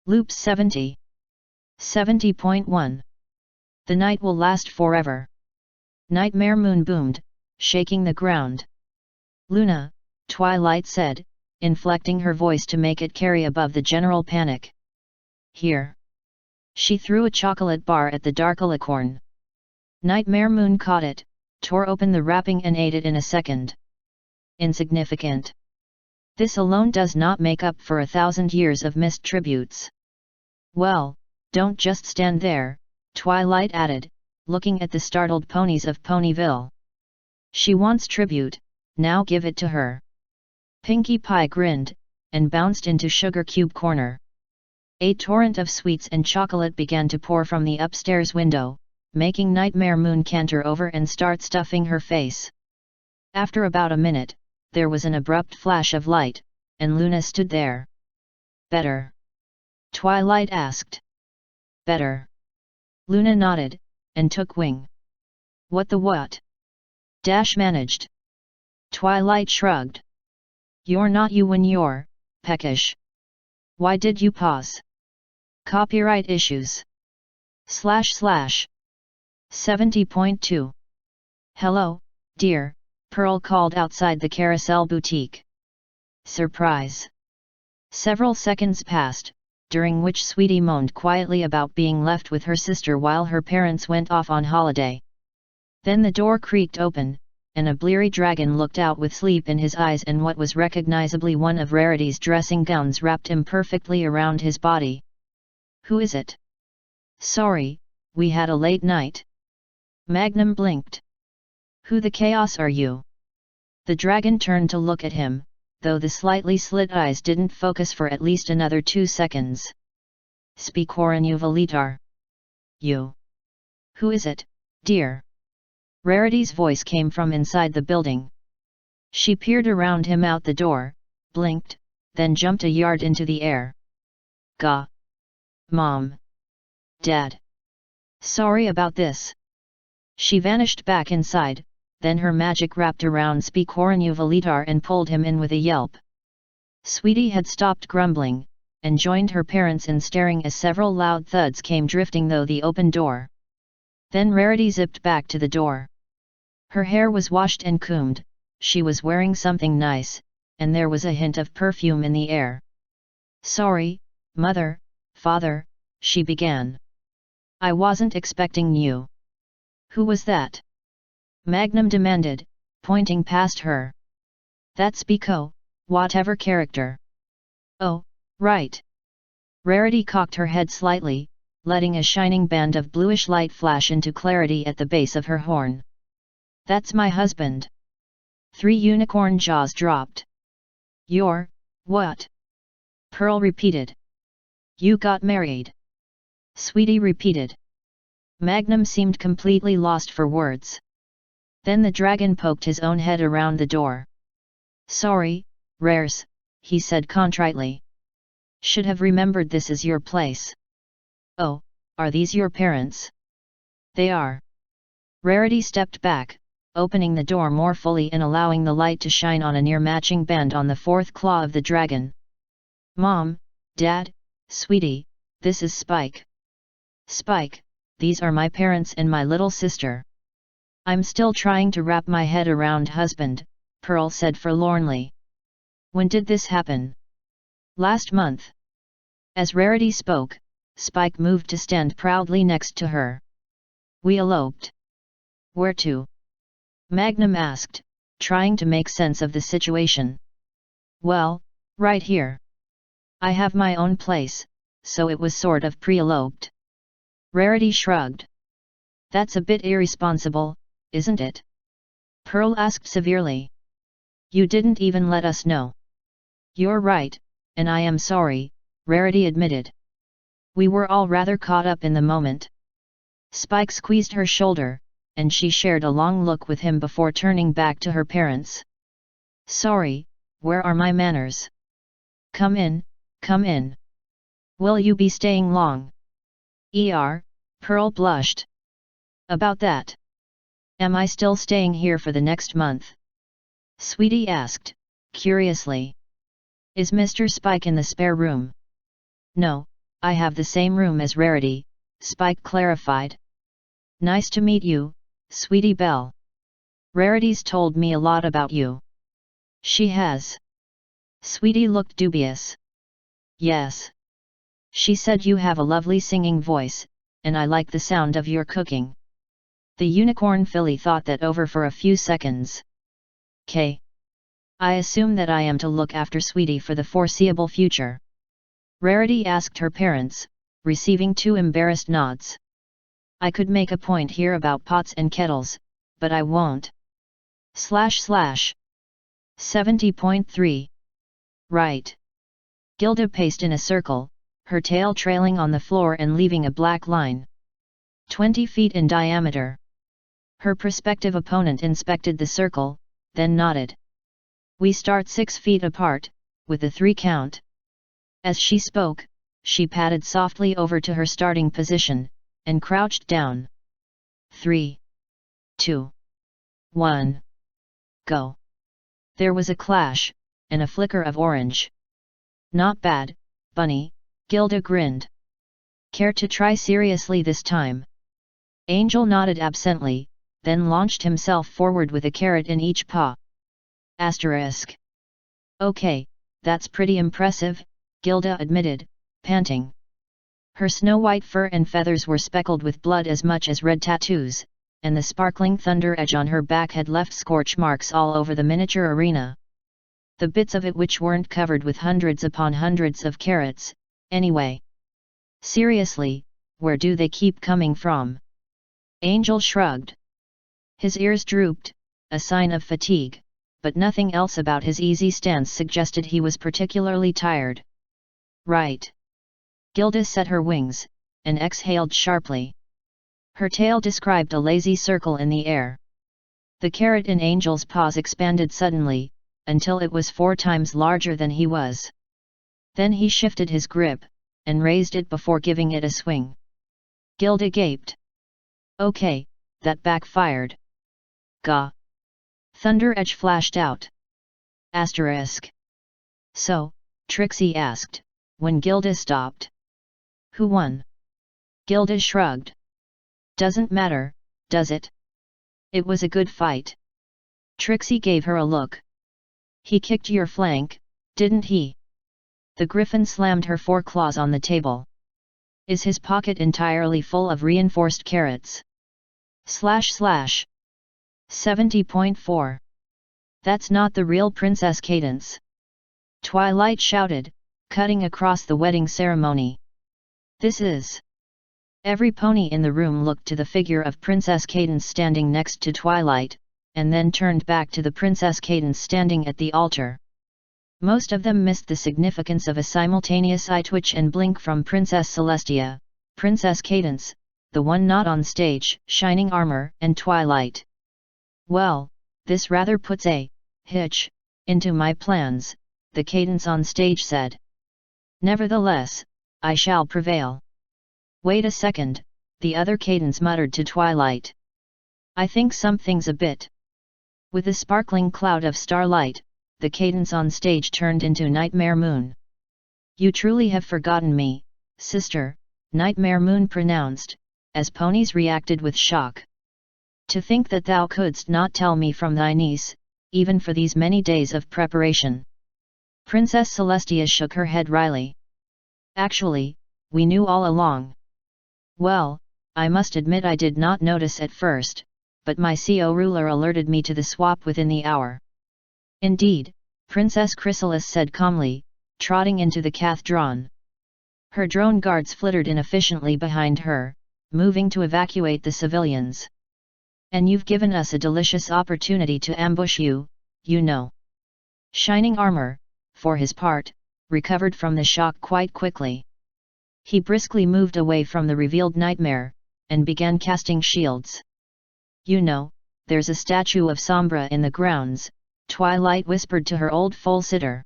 Loop 70. 70.1. The night will last forever. Nightmare moon boomed, shaking the ground. Luna, Twilight said, inflecting her voice to make it carry above the general panic. Here. She threw a chocolate bar at the dark alicorn. Nightmare moon caught it, tore open the wrapping and ate it in a second. Insignificant. This alone does not make up for 1,000 years of missed tributes. Well, don't just stand there, Twilight added, looking at the startled ponies of Ponyville. She wants tribute, now give it to her. Pinkie Pie grinned, and bounced into Sugar Cube Corner. A torrent of sweets and chocolate began to pour from the upstairs window, making Nightmare Moon canter over and start stuffing her face. After about a minute, there was an abrupt flash of light, and Luna stood there. Better? Twilight asked. Better. Luna nodded, and took wing. What the what? Dash managed. Twilight shrugged. You're not you when you're peckish. Why did you pause? Copyright issues. / 70.2. Hello, dear, Pearl called outside the carousel boutique. Surprise. Several seconds passed, during which Sweetie moaned quietly about being left with her sister while her parents went off on holiday. Then the door creaked open, and a bleary dragon looked out with sleep in his eyes and what was recognizably one of Rarity's dressing gowns wrapped imperfectly around his body. Who is it? Sorry, we had a late night. Magnum blinked. Who the chaos are you? The dragon turned to look at him, though the slightly slit eyes didn't focus for at least another 2 seconds. Speakoran Uvalitar. You. Who is it, dear? Rarity's voice came from inside the building. She peered around him out the door, blinked, then jumped a yard into the air. Gah! Mom! Dad! Sorry about this. She vanished back inside, then her magic wrapped around Speakoran Uvalitar and pulled him in with a yelp. Sweetie had stopped grumbling, and joined her parents in staring as several loud thuds came drifting through the open door. Then Rarity zipped back to the door. Her hair was washed and combed, she was wearing something nice, and there was a hint of perfume in the air. Sorry, Mother, Father, she began. I wasn't expecting you. Who was that? Magnum demanded, pointing past her. That's Biko, whatever character. Oh, right. Rarity cocked her head slightly, letting a shining band of bluish light flash into clarity at the base of her horn. That's my husband. 3 unicorn jaws dropped. You're, what? Pearl repeated. You got married. Sweetie repeated. Magnum seemed completely lost for words. Then the dragon poked his own head around the door. Sorry, Rares, he said contritely. Should have remembered this is your place. Oh, are these your parents? They are. Rarity stepped back, opening the door more fully and allowing the light to shine on a near-matching bend on the 4th claw of the dragon. Mom, Dad, Sweetie, this is Spike. Spike, these are my parents and my little sister. I'm still trying to wrap my head around husband, Pearl said forlornly. When did this happen? Last month. As Rarity spoke, Spike moved to stand proudly next to her. We eloped. Where to? Magnum asked, trying to make sense of the situation. Well, right here. I have my own place, so it was sort of pre-eloped. Rarity shrugged. That's a bit irresponsible, isn't it? Pearl asked severely. You didn't even let us know. You're right, and I am sorry, Rarity admitted. We were all rather caught up in the moment. Spike squeezed her shoulder, and she shared a long look with him before turning back to her parents. Sorry, where are my manners? Come in, come in. Will you be staying long? Pearl blushed. About that. Am I still staying here for the next month? Sweetie asked, curiously. Is Mr. Spike in the spare room? No, I have the same room as Rarity, Spike clarified. Nice to meet you, Sweetie Belle. Rarity's told me a lot about you. She has. Sweetie looked dubious. Yes. She said you have a lovely singing voice, and I like the sound of your cooking. The unicorn filly thought that over for a few seconds. I assume that I am to look after Sweetie for the foreseeable future. Rarity asked her parents, receiving 2 embarrassed nods. I could make a point here about pots and kettles, but I won't. / 70.3. Right. Gilda paced in a circle, her tail trailing on the floor and leaving a black line. 20 feet in diameter. Her prospective opponent inspected the circle, then nodded. We start 6 feet apart, with a 3 count. As she spoke, she padded softly over to her starting position, and crouched down. 3, 2, 1. Go. There was a clash, and a flicker of orange. Not bad, Bunny, Gilda grinned. Care to try seriously this time? Angel nodded absently, then launched himself forward with a carrot in each paw. Asterisk. Okay, that's pretty impressive, Gilda admitted, panting. Her snow-white fur and feathers were speckled with blood as much as red tattoos, and the sparkling thunder edge on her back had left scorch marks all over the miniature arena. The bits of it which weren't covered with hundreds upon hundreds of carrots, anyway. Seriously, where do they keep coming from? Angel shrugged. His ears drooped, a sign of fatigue, but nothing else about his easy stance suggested he was particularly tired. Right. Gilda set her wings, and exhaled sharply. Her tail described a lazy circle in the air. The carrot in Angel's paws expanded suddenly, until it was 4 times larger than he was. Then he shifted his grip, and raised it before giving it a swing. Gilda gaped. Okay, that backfired. Gah! Thunder edge flashed out. Asterisk. So, Trixie asked, when Gilda stopped. Who won? Gilda shrugged. Doesn't matter, does it? It was a good fight. Trixie gave her a look. He kicked your flank, didn't he? The griffin slammed her 4 claws on the table. Is his pocket entirely full of reinforced carrots? / 70.4. That's not the real Princess Cadance. Twilight shouted, cutting across the wedding ceremony. This is. Every pony in the room looked to the figure of Princess Cadance standing next to Twilight, and then turned back to the Princess Cadance standing at the altar. Most of them missed the significance of a simultaneous eye twitch and blink from Princess Celestia, Princess Cadance, the one not on stage, Shining Armor, and Twilight. Well, this rather puts a hitch into my plans, the Cadance on stage said. Nevertheless, I shall prevail. Wait a second, the other Cadance muttered to Twilight. I think something's a bit. With a sparkling cloud of starlight, the Cadance on stage turned into Nightmare Moon. You truly have forgotten me, sister, Nightmare Moon pronounced, as ponies reacted with shock. To think that thou couldst not tell me from thy niece, even for these many days of preparation. Princess Celestia shook her head wryly. Actually, we knew all along. Well, I must admit I did not notice at first, but my CO ruler alerted me to the swap within the hour. Indeed, Princess Chrysalis said calmly, trotting into the cathedron. Her drone guards flittered inefficiently behind her, moving to evacuate the civilians. And you've given us a delicious opportunity to ambush you, you know. Shining Armor, for his part, recovered from the shock quite quickly. He briskly moved away from the revealed nightmare, and began casting shields. You know, there's a statue of Sombra in the grounds, Twilight whispered to her old foal-sitter.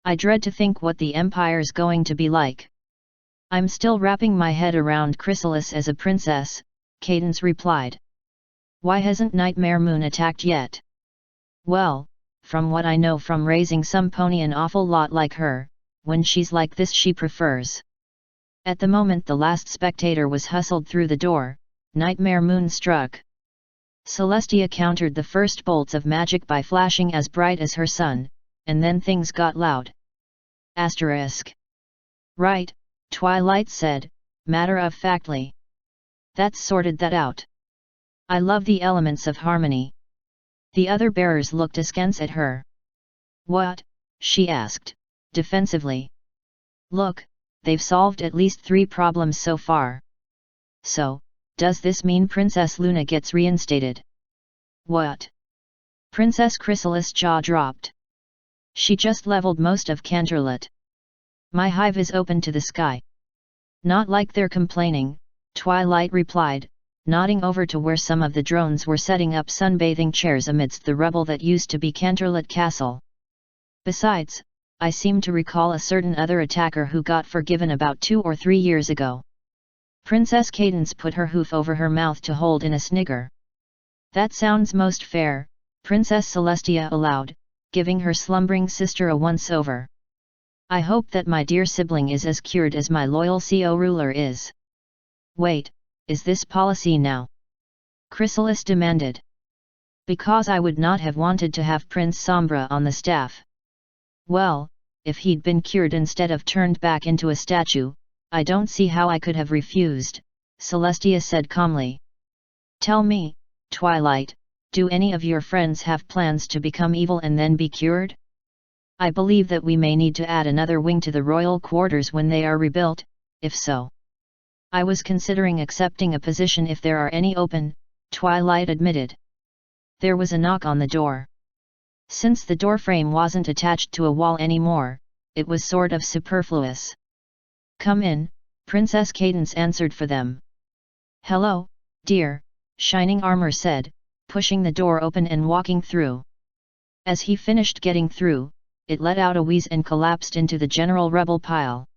I dread to think what the Empire's going to be like. I'm still wrapping my head around Chrysalis as a princess, Cadance replied. Why hasn't Nightmare Moon attacked yet? Well, from what I know from raising some pony an awful lot like her, when she's like this she prefers At the moment the last spectator was hustled through the door, Nightmare Moon struck. Celestia countered the first bolts of magic by flashing as bright as her sun, and then things got loud. Asterisk. Right, Twilight said, matter-of-factly. That's sorted that out. I love the elements of harmony. The other bearers looked askance at her. What? She asked, defensively. Look, they've solved at least 3 problems so far. So, does this mean Princess Luna gets reinstated? What? Princess Chrysalis' jaw dropped. She just leveled most of Canterlot. My hive is open to the sky. Not like they're complaining, Twilight replied, nodding over to where some of the drones were setting up sunbathing chairs amidst the rubble that used to be Canterlot Castle. Besides, I seem to recall a certain other attacker who got forgiven about 2 or 3 years ago. Princess Cadance put her hoof over her mouth to hold in a snigger. That sounds most fair, Princess Celestia allowed, giving her slumbering sister a once-over. I hope that my dear sibling is as cured as my loyal CO ruler is. Wait, is this policy now? Chrysalis demanded. Because I would not have wanted to have Prince Sombra on the staff. Well, if he'd been cured instead of turned back into a statue, I don't see how I could have refused, Celestia said calmly. Tell me, Twilight, do any of your friends have plans to become evil and then be cured? I believe that we may need to add another wing to the royal quarters when they are rebuilt, if so. I was considering accepting a position if there are any open, Twilight admitted. There was a knock on the door. Since the doorframe wasn't attached to a wall anymore, it was sort of superfluous. Come in, Princess Cadance answered for them. Hello, dear, Shining Armor said, pushing the door open and walking through. As he finished getting through, it let out a wheeze and collapsed into the general rubble pile.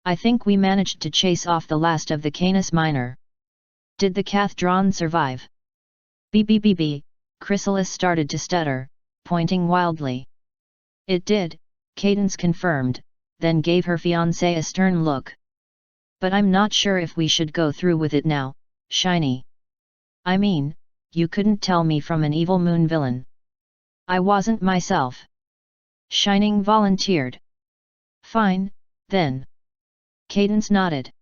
I think we managed to chase off the last of the Canis Minor. Did the Cathedron survive? BBBB, Chrysalis started to stutter, pointing wildly. It did, Cadance confirmed, then gave her fiancé a stern look. But I'm not sure if we should go through with it now, Shiny. I mean, you couldn't tell me from an evil moon villain. I wasn't myself. Shining volunteered. Fine, then. Cadance nodded.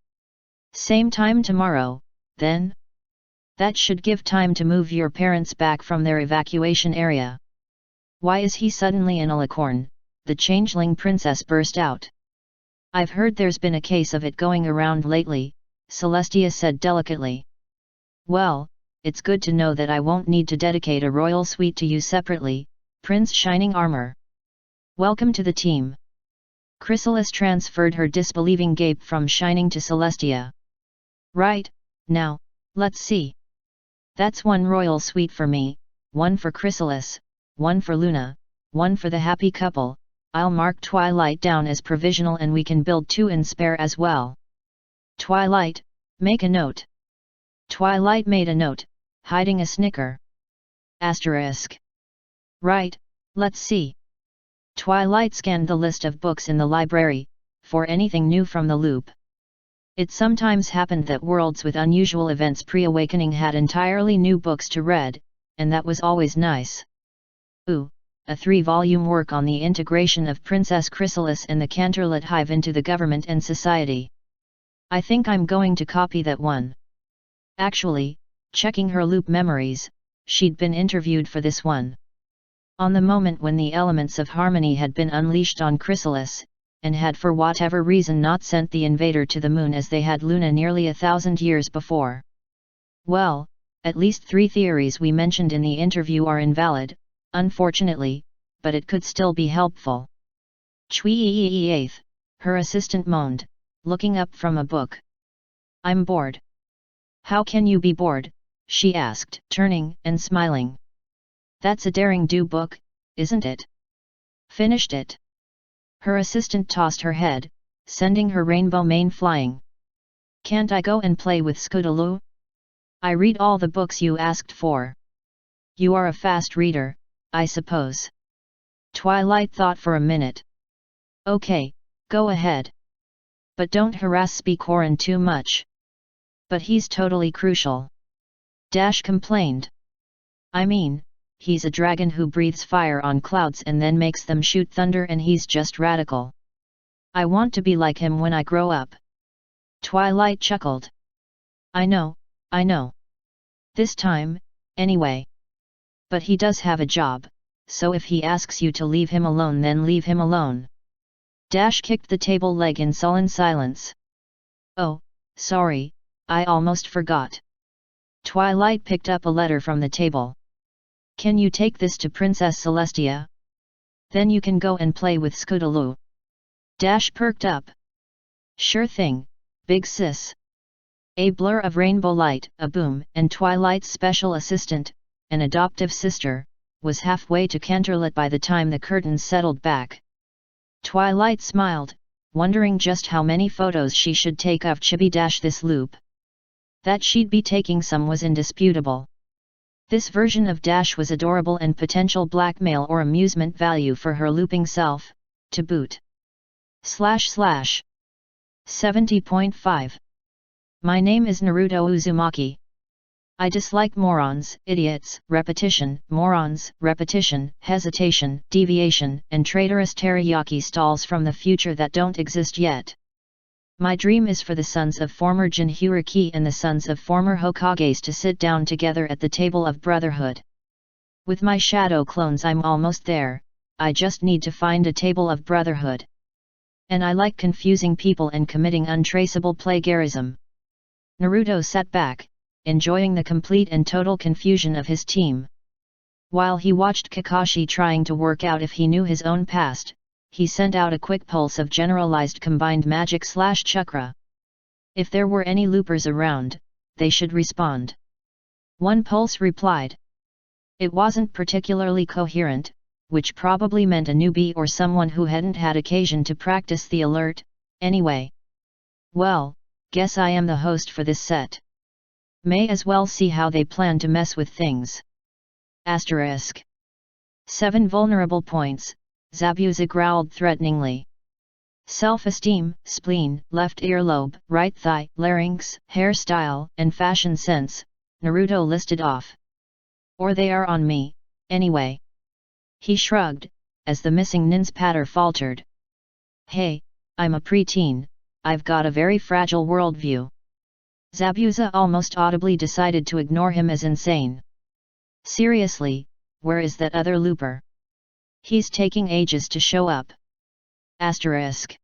Same time tomorrow, then? That should give time to move your parents back from their evacuation area. Why is he suddenly an alicorn? The changeling princess burst out. I've heard there's been a case of it going around lately, Celestia said delicately. Well, it's good to know that I won't need to dedicate a royal suite to you separately, Prince Shining Armor. Welcome to the team. Chrysalis transferred her disbelieving gape from Shining to Celestia. Right, now, let's see. That's 1 royal suite for me, 1 for Chrysalis, 1 for Luna, 1 for the happy couple. I'll mark Twilight down as provisional and we can build 2 in spare as well. Twilight, make a note. Twilight made a note, hiding a snicker. Asterisk. Right, let's see. Twilight scanned the list of books in the library, for anything new from the loop. It sometimes happened that worlds with unusual events pre-awakening had entirely new books to read, and that was always nice. Ooh, a 3-volume work on the integration of Princess Chrysalis and the Canterlot Hive into the government and society. I think I'm going to copy that one. Actually, checking her loop memories, she'd been interviewed for this one. On the moment when the elements of harmony had been unleashed on Chrysalis, and had for whatever reason not sent the invader to the moon as they had Luna nearly 1,000 years before. Well, at least 3 theories we mentioned in the interview are invalid, unfortunately, but it could still be helpful. Chwee-eighth, her assistant moaned, looking up from a book. I'm bored. How can you be bored? She asked, turning and smiling. That's a daring-do book, isn't it? Finished it. Her assistant tossed her head, sending her rainbow mane flying. Can't I go and play with Scootaloo? I read all the books you asked for. You are a fast reader, I suppose. Twilight thought for a minute. Okay, go ahead. But don't harass Zecora too much. But he's totally crucial. Dash complained. I mean, he's a dragon who breathes fire on clouds and then makes them shoot thunder, and he's just radical. I want to be like him when I grow up. Twilight chuckled. I know. This time, anyway. But he does have a job, so if he asks you to leave him alone, then leave him alone. Dash kicked the table leg in sullen silence. Oh, sorry, I almost forgot. Twilight picked up a letter from the table. Can you take this to Princess CelestAI? Then you can go and play with Scootaloo. Dash perked up. Sure thing, big sis. A blur of rainbow light, a boom, and Twilight's special assistant, an adoptive sister, was halfway to Canterlot by the time the curtains settled back. Twilight smiled, wondering just how many photos she should take of Chibi this loop. That she'd be taking some was indisputable. This version of Dash was adorable and potential blackmail or amusement value for her looping self, to boot. / 70.5 My name is Naruto Uzumaki. I dislike morons, idiots, repetition, morons, repetition, hesitation, deviation, and traitorous teriyaki stalls from the future that don't exist yet. My dream is for the sons of former Jinhyuriki and the sons of former Hokages to sit down together at the table of brotherhood. With my shadow clones I'm almost there, I just need to find a table of brotherhood. And I like confusing people and committing untraceable plagiarism. Naruto sat back, enjoying the complete and total confusion of his team. While he watched Kakashi trying to work out if he knew his own past, he sent out a quick pulse of generalized combined magic / chakra. If there were any loopers around, they should respond. One pulse replied. It wasn't particularly coherent, which probably meant a newbie or someone who hadn't had occasion to practice the alert, anyway. Well, guess I am the host for this set. May as well see how they plan to mess with things. Asterisk. 7 vulnerable points, Zabuza growled threateningly. Self-esteem, spleen, left earlobe, right thigh, larynx, hairstyle, and fashion sense, Naruto listed off. Or they are on me, anyway. He shrugged, as the missing nin's patter faltered. Hey, I'm a preteen, I've got a very fragile worldview. Zabuza almost audibly decided to ignore him as insane. Seriously, where is that other looper? He's taking ages to show up. Asterisk.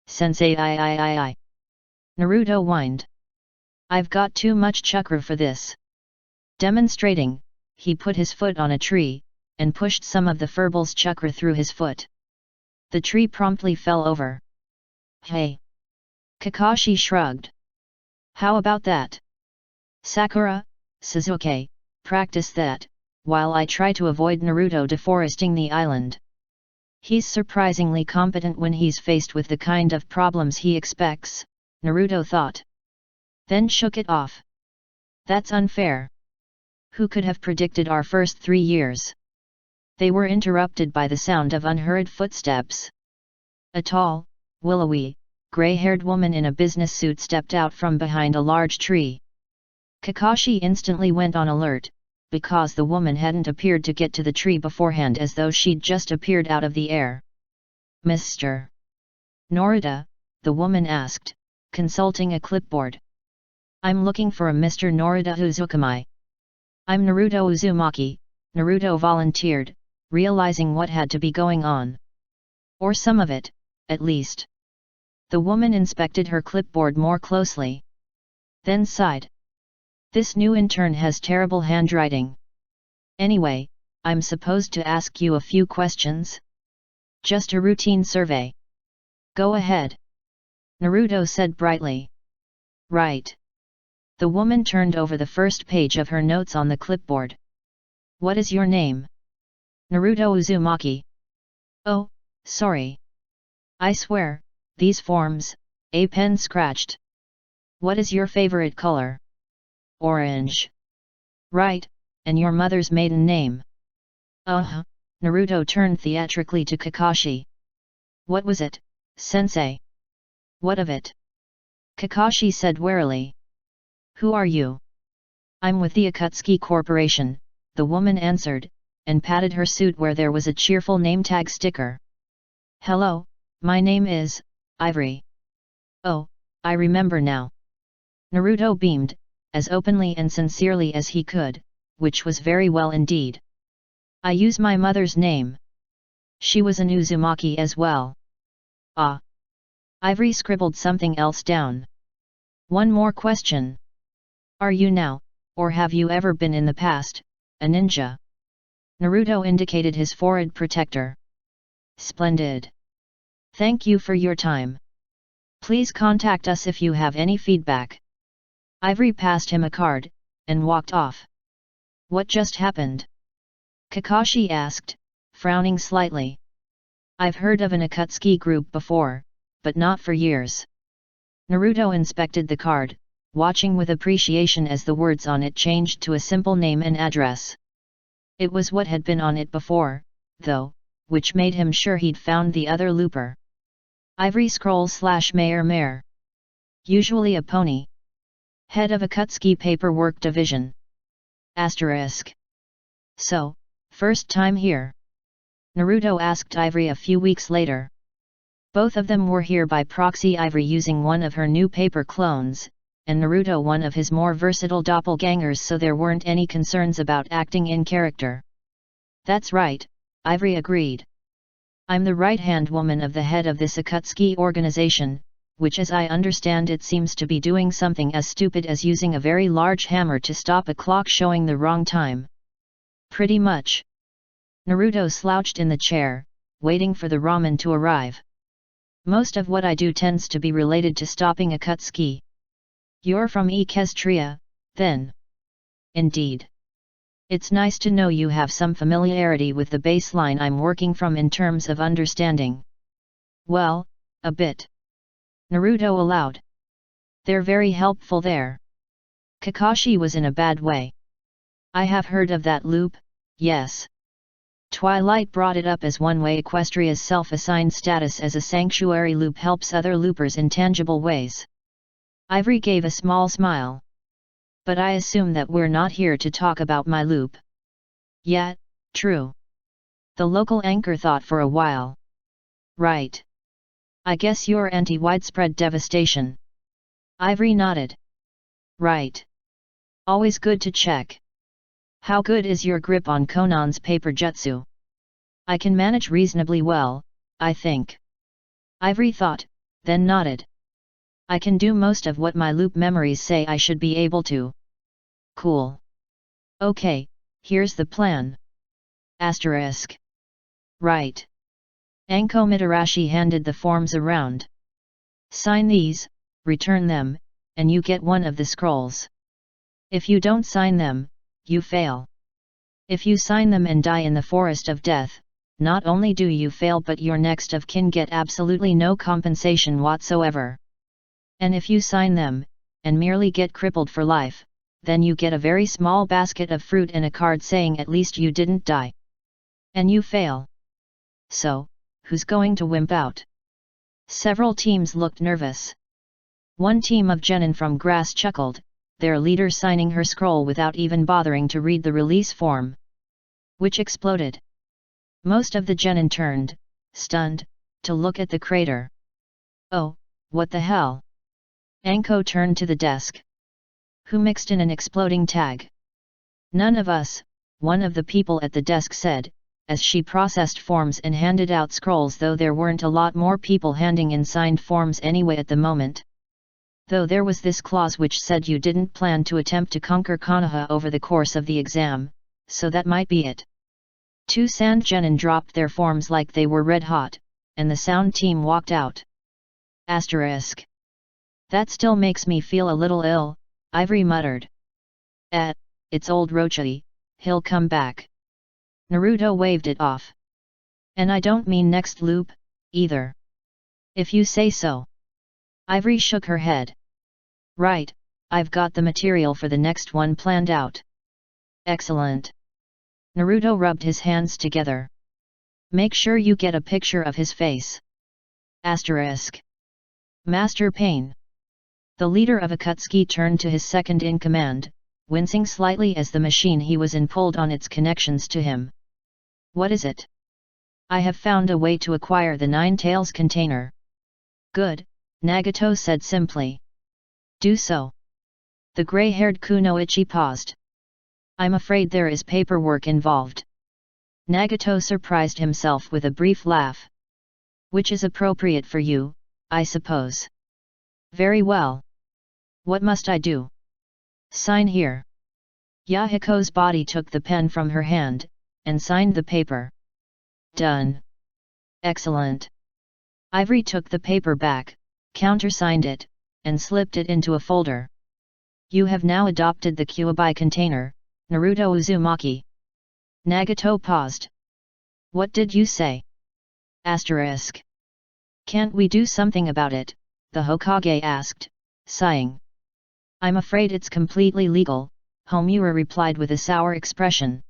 Sensei I. Naruto whined. I've got too much chakra for this. Demonstrating, he put his foot on a tree, and pushed some of the Furbal's chakra through his foot. The tree promptly fell over. Hey! Kakashi shrugged. How about that? Sakura, Sasuke, practice that, while I try to avoid Naruto deforesting the island. He's surprisingly competent when he's faced with the kind of problems he expects, Naruto thought. Then shook it off. That's unfair. Who could have predicted our first 3 years? They were interrupted by the sound of unhurried footsteps. A tall, willowy, gray-haired woman in a business suit stepped out from behind a large tree. Kakashi instantly went on alert, because the woman hadn't appeared to get to the tree beforehand, as though she'd just appeared out of the air. Mr. Norita, the woman asked, consulting a clipboard. I'm looking for a Mr. Norita Uzumaki. I'm Naruto Uzumaki, Naruto volunteered, realizing what had to be going on. Or some of it, at least. The woman inspected her clipboard more closely. Then sighed. This new intern has terrible handwriting. Anyway, I'm supposed to ask you a few questions? Just a routine survey. Go ahead. Naruto said brightly. Right. The woman turned over the first page of her notes on the clipboard. What is your name? Naruto Uzumaki. Oh, sorry. I swear, these forms, a pen scratched. What is your favorite color? Orange. Right, and your mother's maiden name? Naruto turned theatrically to Kakashi. What was it, sensei? What of it? Kakashi said warily. Who are you? I'm with the Akatsuki Corporation, the woman answered, and patted her suit where there was a cheerful name tag sticker. Hello, my name is Ivory. Oh, I remember now. Naruto beamed, as openly and sincerely as he could, which was very well indeed. I use my mother's name. She was an Uzumaki as well. Ah. Ivory scribbled something else down. One more question. Are you now, or have you ever been in the past, a ninja? Naruto indicated his forehead protector. Splendid. Thank you for your time. Please contact us if you have any feedback. Ivory passed him a card, and walked off. What just happened? Kakashi asked, frowning slightly. I've heard of an Akatsuki group before, but not for years. Naruto inspected the card, watching with appreciation as the words on it changed to a simple name and address. It was what had been on it before, though, which made him sure he'd found the other looper. Ivory Scroll/Mare. Usually a pony. Head of Akatsuki Paperwork Division. Asterisk. So, first time here? Naruto asked Ivory a few weeks later. Both of them were here by proxy, Ivory using one of her new paper clones, and Naruto one of his more versatile doppelgangers, so there weren't any concerns about acting in character. That's right, Ivory agreed. I'm the right-hand woman of the head of this Akatsuki organization, which as I understand it seems to be doing something as stupid as using a very large hammer to stop a clock showing the wrong time. Pretty much. Naruto slouched in the chair, waiting for the ramen to arrive. Most of what I do tends to be related to stopping Akatsuki. You're from Equestria, then? Indeed. It's nice to know you have some familiarity with the baseline I'm working from in terms of understanding. Well, a bit. Naruto allowed. They're very helpful there. Kakashi was in a bad way. I have heard of that loop, yes. Twilight brought it up as one way Equestria's self-assigned status as a sanctuary loop helps other loopers in tangible ways. Ivory gave a small smile. But I assume that we're not here to talk about my loop. Yeah, true. The local anchor thought for a while. Right. I guess you're anti-widespread devastation. Ivory nodded. Right. Always good to check. How good is your grip on Konan's paper jutsu? I can manage reasonably well, I think. Ivory thought, then nodded. I can do most of what my loop memories say I should be able to. Cool. Okay, here's the plan. Asterisk. Right. Anko Mitarashi handed the forms around. Sign these, return them, and you get one of the scrolls. If you don't sign them, you fail. If you sign them and die in the forest of death, not only do you fail but your next of kin get absolutely no compensation whatsoever. And if you sign them, and merely get crippled for life, then you get a very small basket of fruit and a card saying at least you didn't die. And you fail. So, who's going to wimp out? Several teams looked nervous. One team of genin from Grass chuckled, their leader signing her scroll without even bothering to read the release form. Which exploded. Most of the genin turned, stunned, to look at the crater. Oh, what the hell? Anko turned to the desk. Who mixed in an exploding tag? None of us, one of the people at the desk said, as she processed forms and handed out scrolls, though there weren't a lot more people handing in signed forms anyway at the moment. Though there was this clause which said you didn't plan to attempt to conquer Konoha over the course of the exam, so that might be it. Two sand genin dropped their forms like they were red hot, and the sound team walked out. Asterisk. That still makes me feel a little ill, Ivory muttered. It's old Rochi, he'll come back. Naruto waved it off. And I don't mean next loop, either. If you say so. Ivory shook her head. Right, I've got the material for the next one planned out. Excellent. Naruto rubbed his hands together. Make sure you get a picture of his face. Asterisk. Master Pain. The leader of Akutski turned to his second-in-command, wincing slightly as the machine he was in pulled on its connections to him. What is it? I have found a way to acquire the Nine Tails container. Good, Nagato said simply. Do so. The grey-haired Kunoichi paused. I'm afraid there is paperwork involved. Nagato surprised himself with a brief laugh. Which is appropriate for you, I suppose. Very well. What must I do? Sign here. Yahiko's body took the pen from her hand, and signed the paper. Done. Excellent. Ivory took the paper back, countersigned it, and slipped it into a folder. You have now adopted the Kyuubi container, Naruto Uzumaki. Nagato paused. What did you say? Asterisk. Can't we do something about it? The Hokage asked, sighing. I'm afraid it's completely legal, Homura replied with a sour expression.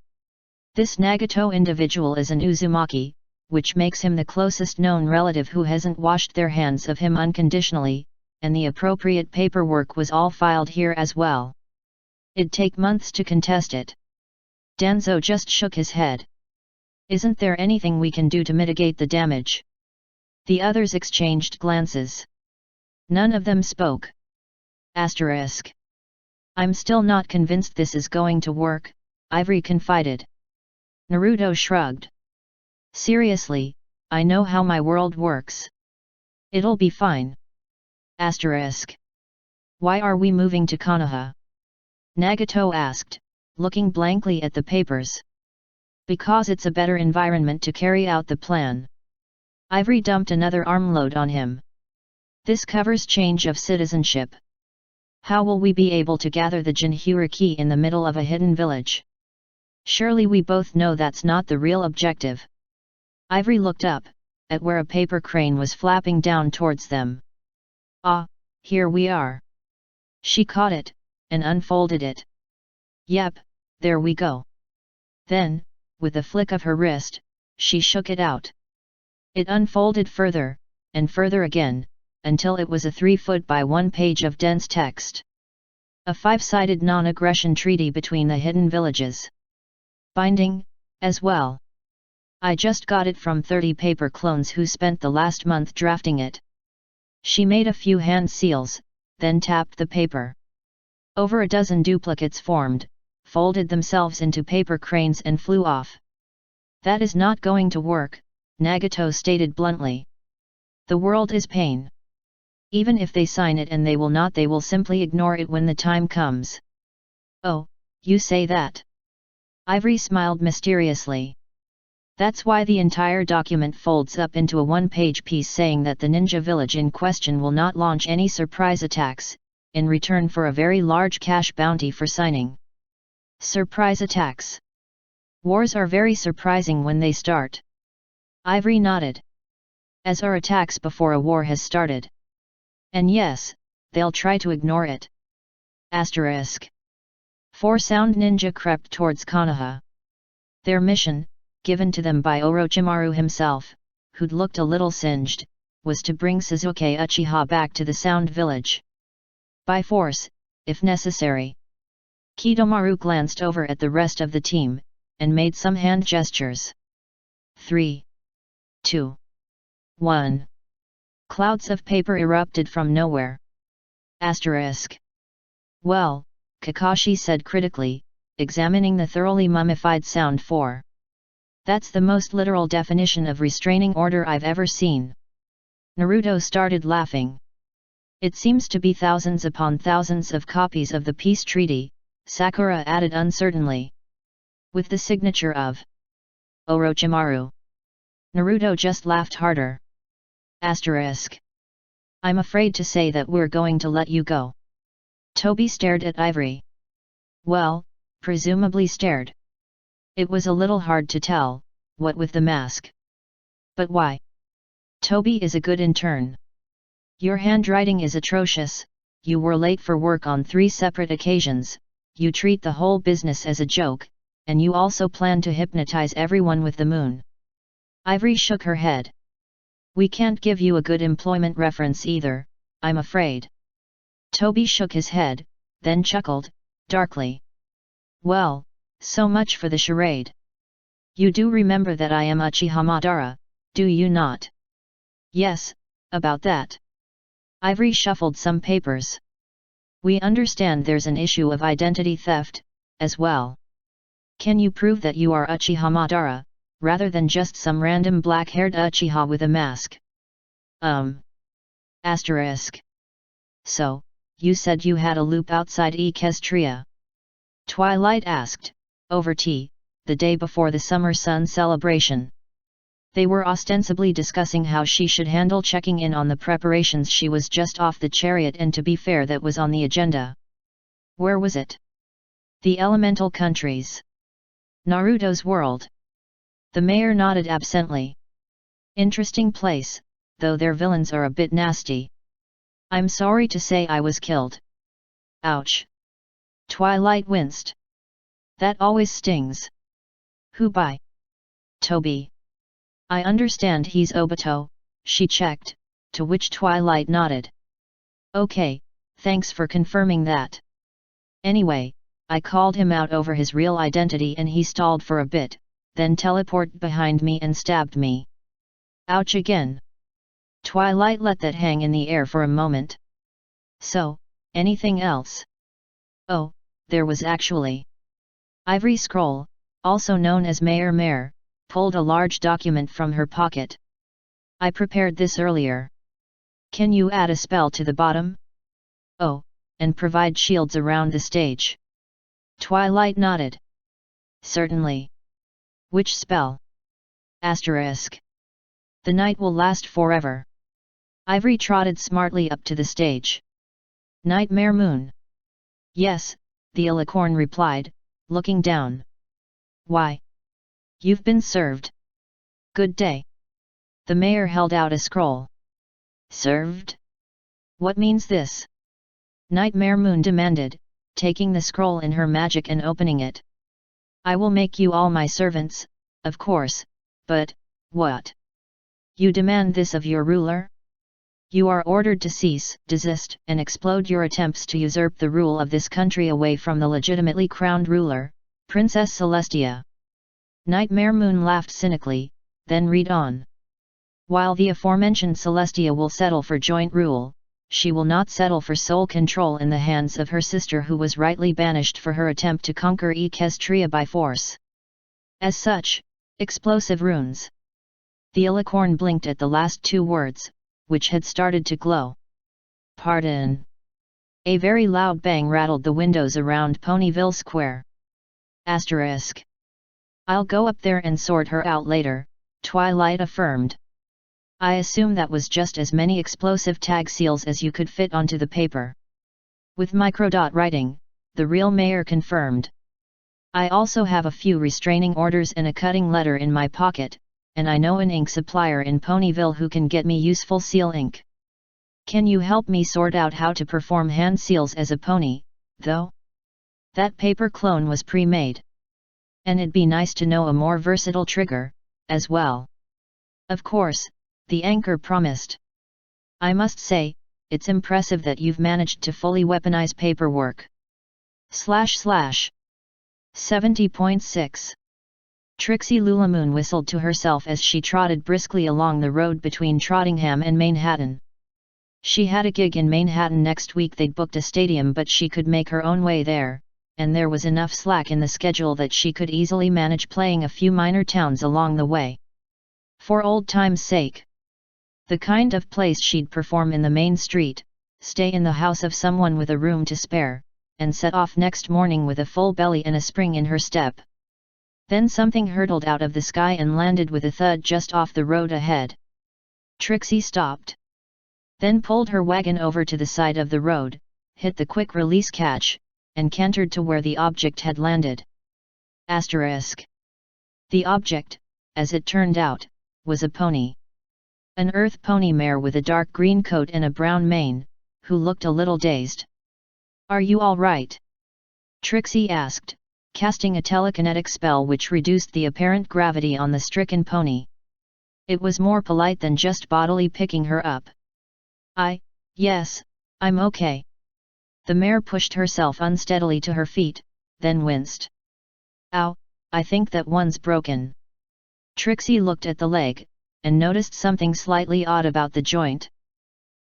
This Nagato individual is an Uzumaki, which makes him the closest known relative who hasn't washed their hands of him unconditionally, and the appropriate paperwork was all filed here as well. It'd take months to contest it. Danzo just shook his head. Isn't there anything we can do to mitigate the damage? The others exchanged glances. None of them spoke. Asterisk. I'm still not convinced this is going to work, Ivory confided. Naruto shrugged. Seriously, I know how my world works. It'll be fine. Asterisk. Why are we moving to Konoha? Nagato asked, looking blankly at the papers. Because it's a better environment to carry out the plan. Ivory dumped another armload on him. This covers change of citizenship. How will we be able to gather the Jinhyuriki in the middle of a hidden village? Surely we both know that's not the real objective. Ivory looked up, at where a paper crane was flapping down towards them. Ah, here we are. She caught it, and unfolded it. Yep, there we go. Then, with a flick of her wrist, she shook it out. It unfolded further, and further again, until it was a 3-foot by 1 page of dense text. A 5-sided non-aggression treaty between the hidden villages. Binding, as well. I just got it from 30 paper clones who spent the last month drafting it. She made a few hand seals, then tapped the paper. Over a dozen duplicates formed, folded themselves into paper cranes and flew off. That is not going to work, Nagato stated bluntly. The world is pain. Even if they sign it and they will simply ignore it when the time comes. Oh, you say that? Ivory smiled mysteriously. That's why the entire document folds up into a 1-page piece saying that the ninja village in question will not launch any surprise attacks, in return for a very large cash bounty for signing. Surprise attacks. Wars are very surprising when they start. Ivory nodded. As are attacks before a war has started. And yes, they'll try to ignore it. Asterisk. 4 sound ninja crept towards Konoha. Their mission, given to them by Orochimaru himself, who'd looked a little singed, was to bring Sasuke Uchiha back to the Sound Village. By force, if necessary. Kidomaru glanced over at the rest of the team, and made some hand gestures. 3, 2, 1. Clouds of paper erupted from nowhere. Asterisk. Well, Kakashi said critically, examining the thoroughly mummified Sound 4. That's the most literal definition of restraining order I've ever seen. Naruto started laughing. It seems to be thousands upon thousands of copies of the peace treaty, Sakura added uncertainly. With the signature of Orochimaru. Naruto just laughed harder. Asterisk. I'm afraid to say that we're going to let you go. Toby stared at Ivory. Well, presumably stared. It was a little hard to tell, what with the mask. But why? Toby is a good intern. Your handwriting is atrocious, you were late for work on 3 separate occasions, you treat the whole business as a joke, and you also plan to hypnotize everyone with the moon. Ivory shook her head. We can't give you a good employment reference either, I'm afraid. Toby shook his head, then chuckled, darkly. Well, so much for the charade. You do remember that I am Uchiha Madara, do you not? Yes, about that. Ivory shuffled some papers. We understand there's an issue of identity theft, as well. Can you prove that you are Uchiha Madara, rather than just some random black-haired Uchiha with a mask? Asterisk. So, you said you had a loop outside Equestria? Twilight asked, over tea, the day before the summer sun celebration. They were ostensibly discussing how she should handle checking in on the preparations. She was just off the chariot, and to be fair, that was on the agenda. Where was it? The elemental countries. Naruto's world. The mayor nodded absently. Interesting place, though their villains are a bit nasty. I'm sorry to say I was killed. Ouch. Twilight winced. That always stings. Who by? Toby. I understand he's Obito, she checked, to which Twilight nodded. Okay, thanks for confirming that. Anyway, I called him out over his real identity and he stalled for a bit, then teleported behind me and stabbed me. Ouch again. Twilight let that hang in the air for a moment. So, anything else? Oh, there was actually. Ivory Scroll, also known as Mayor Mare, pulled a large document from her pocket. I prepared this earlier. Can you add a spell to the bottom? Oh, and provide shields around the stage. Twilight nodded. Certainly. Which spell? Asterisk. The night will last forever. Ivory trotted smartly up to the stage. Nightmare Moon. Yes, the alicorn replied, looking down. Why? You've been served. Good day. The mayor held out a scroll. Served? What means this? Nightmare Moon demanded, taking the scroll in her magic and opening it. I will make you all my servants, of course, but, what? You demand this of your ruler? You are ordered to cease, desist, and explode your attempts to usurp the rule of this country away from the legitimately crowned ruler, Princess CelestAI. Nightmare Moon laughed cynically, then read on. While the aforementioned CelestAI will settle for joint rule, she will not settle for sole control in the hands of her sister, who was rightly banished for her attempt to conquer Equestria by force. As such, explosive runes. The alicorn blinked at the last two words, which had started to glow. Pardon. A very loud bang rattled the windows around Ponyville Square. Asterisk. I'll go up there and sort her out later, Twilight affirmed. I assume that was just as many explosive tag seals as you could fit onto the paper. With microdot writing, the real mayor confirmed. I also have a few restraining orders and a cutting letter in my pocket, and I know an ink supplier in Ponyville who can get me useful seal ink. Can you help me sort out how to perform hand seals as a pony, though? That paper clone was pre-made. And it'd be nice to know a more versatile trigger, as well. Of course, the anchor promised. I must say, it's impressive that you've managed to fully weaponize paperwork. / 70.6 Trixie Lulamoon whistled to herself as she trotted briskly along the road between Trottingham and Manhattan. She had a gig in Manhattan next week. They'd booked a stadium, but she could make her own way there, and there was enough slack in the schedule that she could easily manage playing a few minor towns along the way. For old time's sake. The kind of place she'd perform in the main street, stay in the house of someone with a room to spare, and set off next morning with a full belly and a spring in her step. Then something hurtled out of the sky and landed with a thud just off the road ahead. Trixie stopped. Then pulled her wagon over to the side of the road, hit the quick release catch, and cantered to where the object had landed. Asterisk. The object, as it turned out, was a pony. An earth pony mare with a dark green coat and a brown mane, who looked a little dazed. Are you all right? Trixie asked, casting a telekinetic spell which reduced the apparent gravity on the stricken pony. It was more polite than just bodily picking her up. Yes, I'm okay. The mare pushed herself unsteadily to her feet, then winced. Ow, I think that one's broken. Trixie looked at the leg, and noticed something slightly odd about the joint.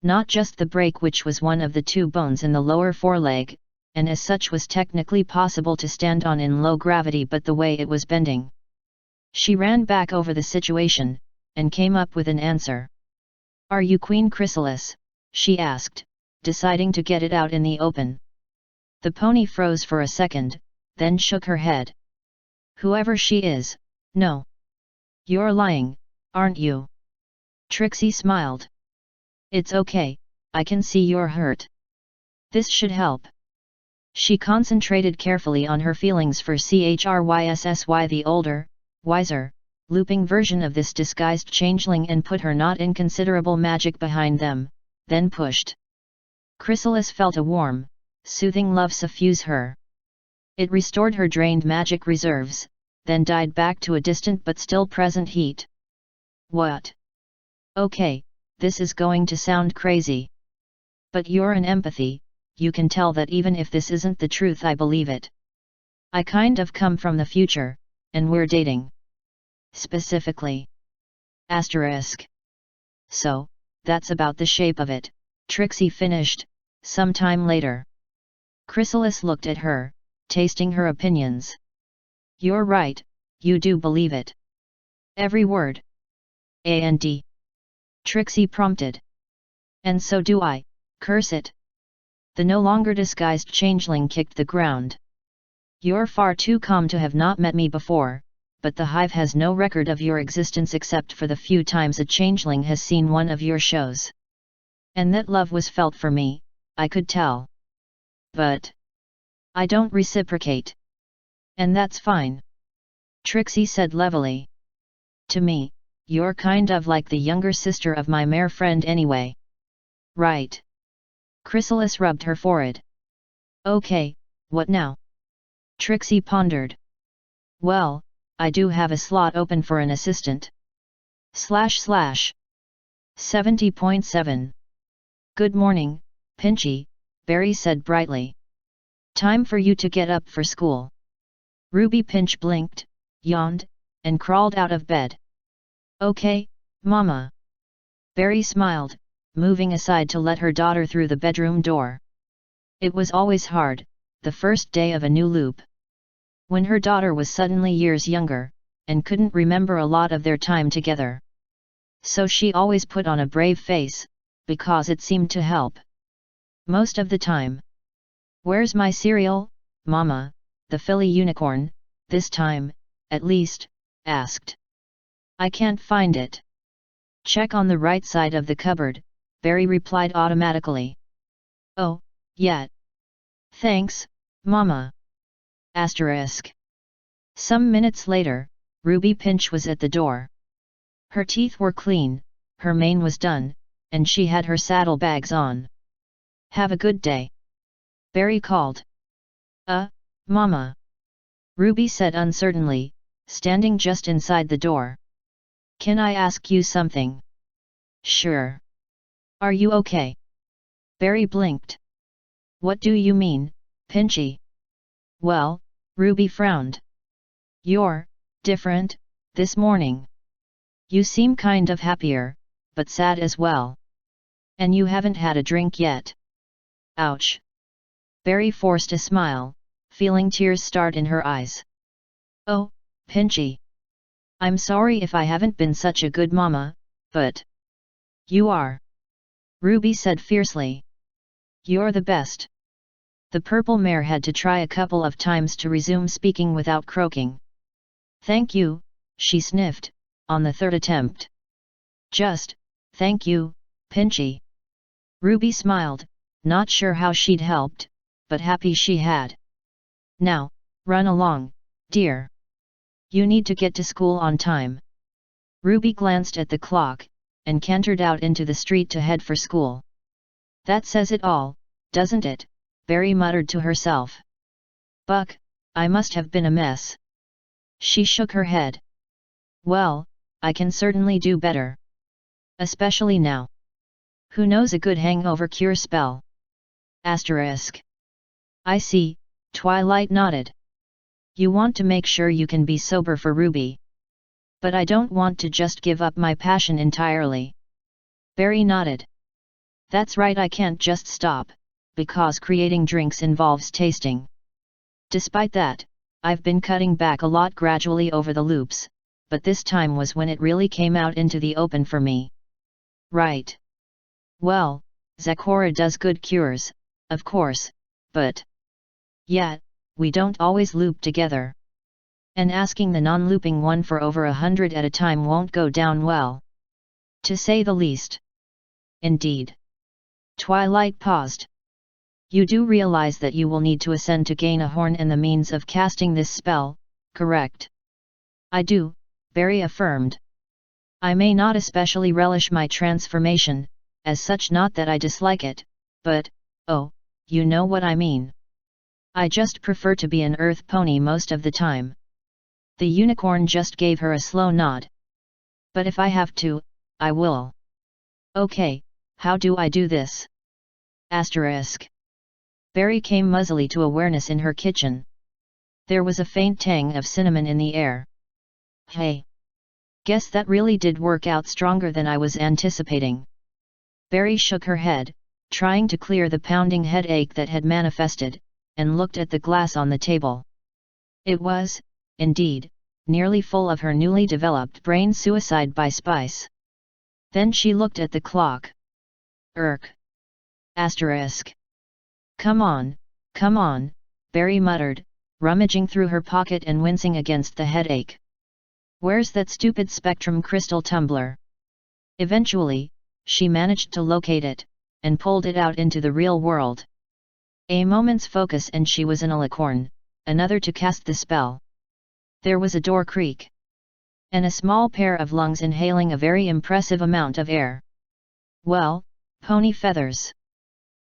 Not just the break, which was one of the two bones in the lower foreleg, and as such was technically possible to stand on in low gravity, but the way it was bending. She ran back over the situation, and came up with an answer. Are you Queen Chrysalis? She asked, deciding to get it out in the open. The pony froze for a second, then shook her head. Whoever she is, no. You're lying, aren't you? Trixie smiled. It's okay, I can see you're hurt. This should help. She concentrated carefully on her feelings for Chryssy, the older, wiser, looping version of this disguised changeling, and put her not inconsiderable magic behind them, then pushed. Chrysalis felt a warm, soothing love suffuse her. It restored her drained magic reserves, then died back to a distant but still present heat. What? Okay, this is going to sound crazy. But you're an empathy, you can tell that even if this isn't the truth, I believe it. I kind of come from the future, and we're dating. Specifically. Asterisk. So, that's about the shape of it, Trixie finished, some time later. Chrysalis looked at her, tasting her opinions. You're right, you do believe it. Every word. And? Trixie prompted. And so do I, curse it. The no longer disguised changeling kicked the ground. You're far too calm to have not met me before, but the hive has no record of your existence except for the few times a changeling has seen one of your shows. And that love was felt for me, I could tell. But I don't reciprocate. And that's fine. Trixie said levelly. To me, you're kind of like the younger sister of my mare friend anyway. Right. Chrysalis rubbed her forehead. Okay, what now? Trixie pondered. Well, I do have a slot open for an assistant. / 70.7. Good morning, Pinchy, Barry said brightly. Time for you to get up for school. Ruby Pinch blinked, yawned, and crawled out of bed. Okay, Mama. Barry smiled, moving aside to let her daughter through the bedroom door. It was always hard, the first day of a new loop. When her daughter was suddenly years younger, and couldn't remember a lot of their time together. So she always put on a brave face, because it seemed to help. Most of the time. Where's my cereal, Mama? The filly unicorn, this time, at least, asked. I can't find it. Check on the right side of the cupboard, Barry replied automatically. Oh, yeah. Thanks, Mama. Asterisk. Some minutes later, Ruby Pinch was at the door. Her teeth were clean, her mane was done, and she had her saddlebags on. Have a good day. Barry called. Mama. Ruby said uncertainly, standing just inside the door. Can I ask you something? Sure. Are you okay? Barry blinked. What do you mean, Pinchy? Well, Ruby frowned. You're different this morning. You seem kind of happier, but sad as well. And you haven't had a drink yet. Ouch. Barry forced a smile, feeling tears start in her eyes. Oh, Pinchy. I'm sorry if I haven't been such a good mama, but you are. Ruby said fiercely. You're the best. The purple mare had to try a couple of times to resume speaking without croaking. Thank you, she sniffed, on the third attempt. Just, thank you, Pinchy. Ruby smiled, not sure how she'd helped, but happy she had. Now, run along, dear. You need to get to school on time. Ruby glanced at the clock, and cantered out into the street to head for school. That says it all, doesn't it? Barry muttered to herself. Buck, I must have been a mess. She shook her head. Well, I can certainly do better. Especially now. Who knows a good hangover cure spell? Asterisk. I see, Twilight nodded. You want to make sure you can be sober for Ruby. But I don't want to just give up my passion entirely. Barry nodded. That's right, I can't just stop, because creating drinks involves tasting. Despite that, I've been cutting back a lot gradually over the loops, but this time was when it really came out into the open for me. Right. Well, Zecora does good cures, of course, but... yeah, we don't always loop together. And asking the non-looping one for over 100 at a time won't go down well. To say the least. Indeed. Twilight paused. You do realize that you will need to ascend to gain a horn and the means of casting this spell, correct? I do, Barry affirmed. I may not especially relish my transformation, as such, not that I dislike it, but, oh, you know what I mean. I just prefer to be an earth pony most of the time. The unicorn just gave her a slow nod. But if I have to, I will. Okay, how do I do this? Asterisk. Barry came muzzily to awareness in her kitchen. There was a faint tang of cinnamon in the air. Hey! Guess that really did work out stronger than I was anticipating. Barry shook her head, trying to clear the pounding headache that had manifested, and looked at the glass on the table. It was, indeed, nearly full of her newly developed brain suicide by spice. Then she looked at the clock. Asterisk. Come on, Barry muttered, rummaging through her pocket and wincing against the headache. Where's that stupid spectrum crystal tumbler? Eventually, she managed to locate it, and pulled it out into the real world. A moment's focus and she was in a licorn, another to cast the spell. There was a door creak. And a small pair of lungs inhaling a very impressive amount of air. Well, pony feathers.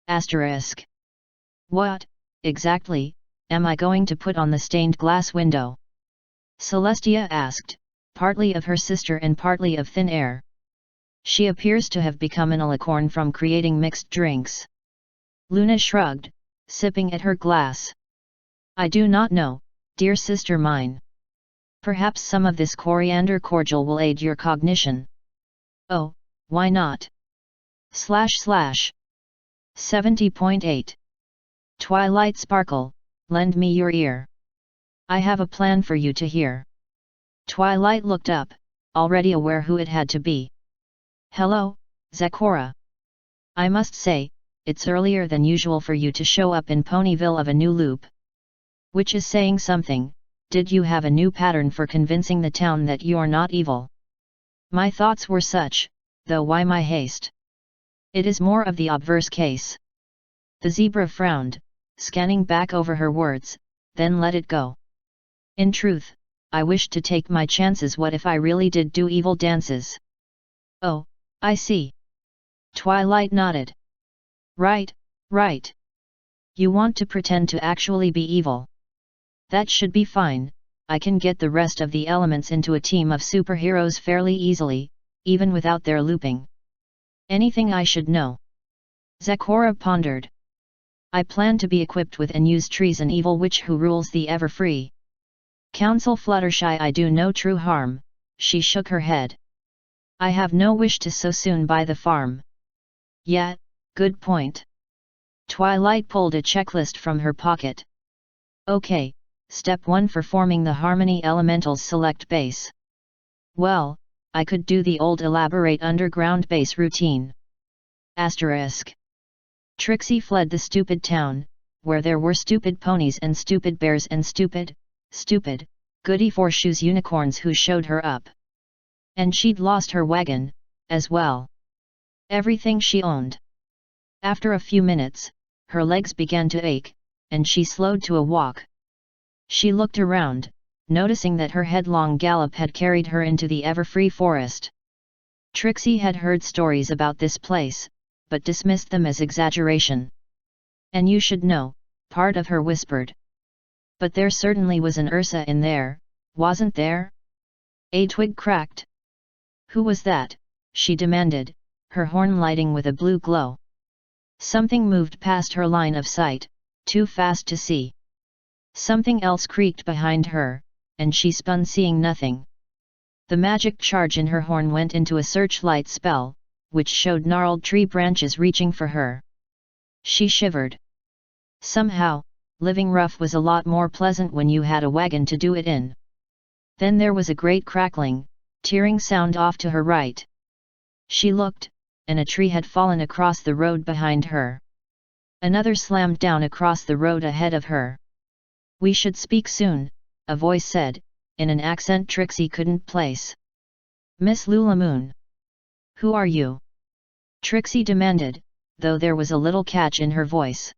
Asterisk. What, exactly, am I going to put on the stained glass window? Celestia asked, partly of her sister and partly of thin air. She appears to have become an alicorn from creating mixed drinks. Luna shrugged, sipping at her glass. I do not know, dear sister mine. Perhaps some of this coriander cordial will aid your cognition. Oh, why not? / 70.8. Twilight Sparkle, lend me your ear. I have a plan for you to hear. Twilight looked up, already aware who it had to be. Hello, Zecora. I must say, it's earlier than usual for you to show up in Ponyville of a new loop. Which is saying something. Did you have a new pattern for convincing the town that you're not evil? My thoughts were such, though why my haste? It is more of the obverse case. The zebra frowned, scanning back over her words, then let it go. In truth, I wished to take my chances. What if I really did do evil dances? Oh, I see. Twilight nodded. Right. You want to pretend to actually be evil. That should be fine. I can get the rest of the elements into a team of superheroes fairly easily, even without their looping. Anything I should know? Zecora pondered. I plan to be equipped with and use trees, an evil witch who rules the ever-free. Counsel Fluttershy, I do no true harm. She shook her head. I have no wish to so soon buy the farm. Yeah, good point. Twilight pulled a checklist from her pocket. Okay, step 1 for forming the Harmony Elementals, select base. Well, I could do the old elaborate underground base routine. Asterisk. Trixie fled the stupid town, where there were stupid ponies and stupid bears and stupid, goody four-shoes unicorns who showed her up. And she'd lost her wagon, as well. Everything she owned. After a few minutes, her legs began to ache, and she slowed to a walk. She looked around, noticing that her headlong gallop had carried her into the ever-free forest. Trixie had heard stories about this place, but dismissed them as exaggeration. And you should know, part of her whispered. But there certainly was an Ursa in there, wasn't there? A twig cracked. Who was that? She demanded, her horn lighting with a blue glow. Something moved past her line of sight, too fast to see. Something else creaked behind her, and she spun seeing nothing. The magic charge in her horn went into a searchlight spell, which showed gnarled tree branches reaching for her. She shivered. Somehow, living rough was a lot more pleasant when you had a wagon to do it in. Then there was a great crackling, tearing sound off to her right. She looked, and a tree had fallen across the road behind her. Another slammed down across the road ahead of her. "We should speak soon," a voice said, in an accent Trixie couldn't place. "Miss Lulamoon. Who are you?" Trixie demanded, though there was a little catch in her voice.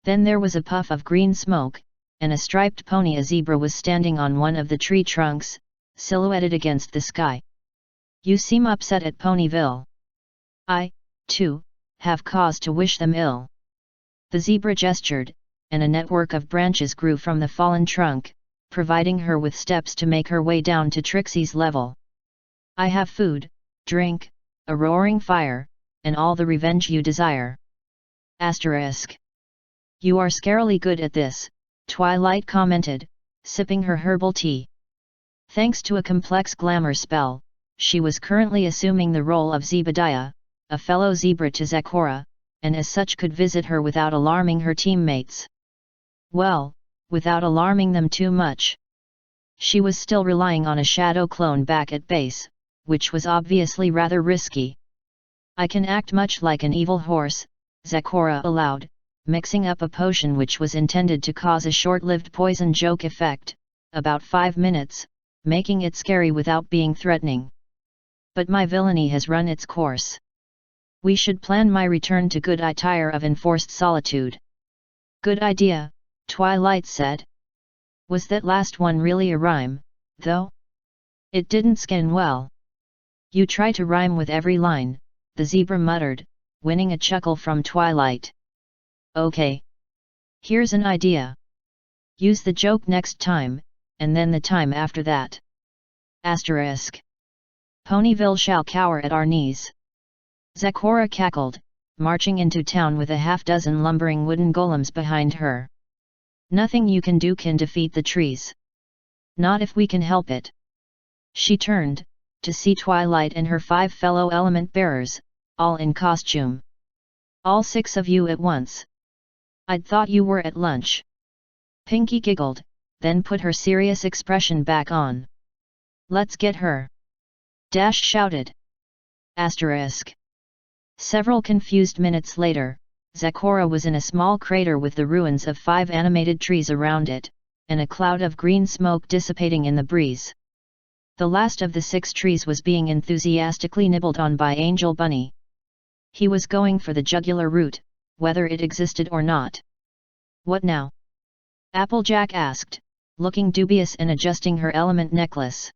Then there was a puff of green smoke, and a striped pony, a zebra, was standing on one of the tree trunks, silhouetted against the sky. "You seem upset at Ponyville. I, too, have cause to wish them ill." The zebra gestured, and a network of branches grew from the fallen trunk, providing her with steps to make her way down to Trixie's level. "I have food, drink, a roaring fire, and all the revenge you desire." Asterisk. "You are scarily good at this," Twilight commented, sipping her herbal tea. Thanks to a complex glamour spell, she was currently assuming the role of Zebediah, a fellow zebra to Zecora, and as such could visit her without alarming her teammates. Well, without alarming them too much. She was still relying on a shadow clone back at base, which was obviously rather risky. "I can act much like an evil horse," Zecora allowed, mixing up a potion which was intended to cause a short-lived poison joke effect, about 5 minutes, making it scary without being threatening. "But my villainy has run its course. We should plan my return to good. I tire of enforced solitude." "Good idea," Twilight said. "Was that last one really a rhyme, though? It didn't skin well." "You try to rhyme with every line," the zebra muttered, winning a chuckle from Twilight. "Okay. Here's an idea. Use the joke next time, and then the time after that. Asterisk. Ponyville shall cower at our knees." Zecora cackled, marching into town with a half-dozen lumbering wooden golems behind her. "Nothing you can do can defeat the trees. Not if we can help it." She turned, to see Twilight and her 5 fellow element bearers, all in costume. "All 6 of you at once. I'd thought you were at lunch." Pinkie giggled, then put her serious expression back on. "Let's get her!" Dash shouted. Asterisk. Several confused minutes later, Zecora was in a small crater with the ruins of 5 animated trees around it, and a cloud of green smoke dissipating in the breeze. The last of the 6 trees was being enthusiastically nibbled on by Angel Bunny. He was going for the jugular root, whether it existed or not. "What now?" Applejack asked, looking dubious and adjusting her element necklace.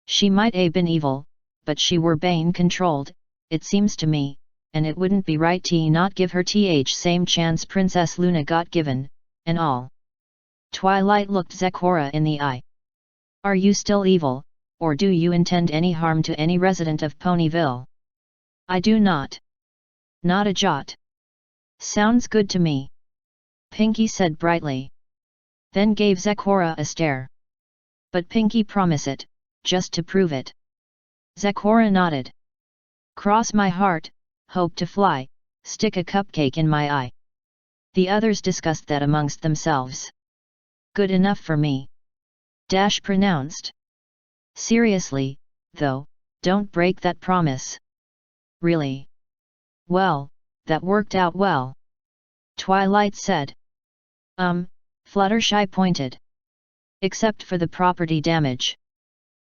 "She might a been evil, but she were Bane-controlled, it seems to me, and it wouldn't be right to not give her same chance Princess Luna got given, and all." Twilight looked Zecora in the eye. "Are you still evil, or do you intend any harm to any resident of Ponyville?" "I do not. Not a jot." "Sounds good to me," Pinkie said brightly. Then gave Zecora a stare. "But Pinkie, promise it, just to prove it." Zecora nodded. "Cross my heart, hope to fly, stick a cupcake in my eye." The others discussed that amongst themselves. "Good enough for me," Dash pronounced. "Seriously, though, don't break that promise." "Really? Well, that worked out well," Twilight said. Fluttershy pointed. "Except for the property damage."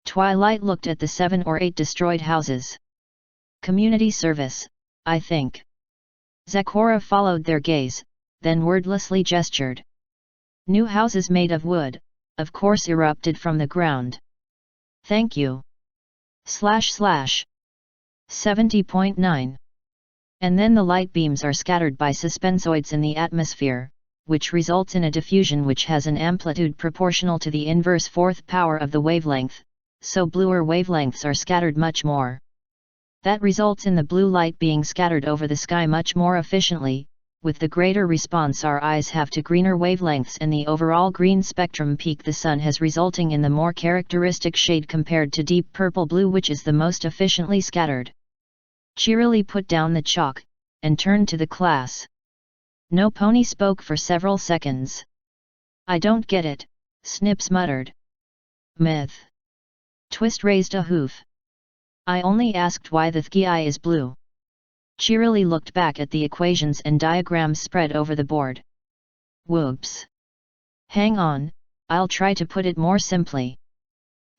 Twilight looked at the 7 or 8 destroyed houses. "Community service, I think." Zecora followed their gaze, then wordlessly gestured. New houses made of wood, of course, erupted from the ground. "Thank you. // 70.9. And then the light beams are scattered by suspensoids in the atmosphere, which results in a diffusion which has an amplitude proportional to the inverse 4th power of the wavelength, so bluer wavelengths are scattered much more. That results in the blue light being scattered over the sky much more efficiently. With the greater response our eyes have to greener wavelengths and the overall green spectrum peak the sun has, resulting in the more characteristic shade compared to deep purple-blue, which is the most efficiently scattered. Cheerily put down the chalk, and turned to the class. No pony spoke for several seconds. I don't get it, Snips muttered. Myth. Twist raised a hoof. I only asked why the sky is blue. Cheerily looked back at the equations and diagrams spread over the board. Whoops. Hang on, I'll try to put it more simply.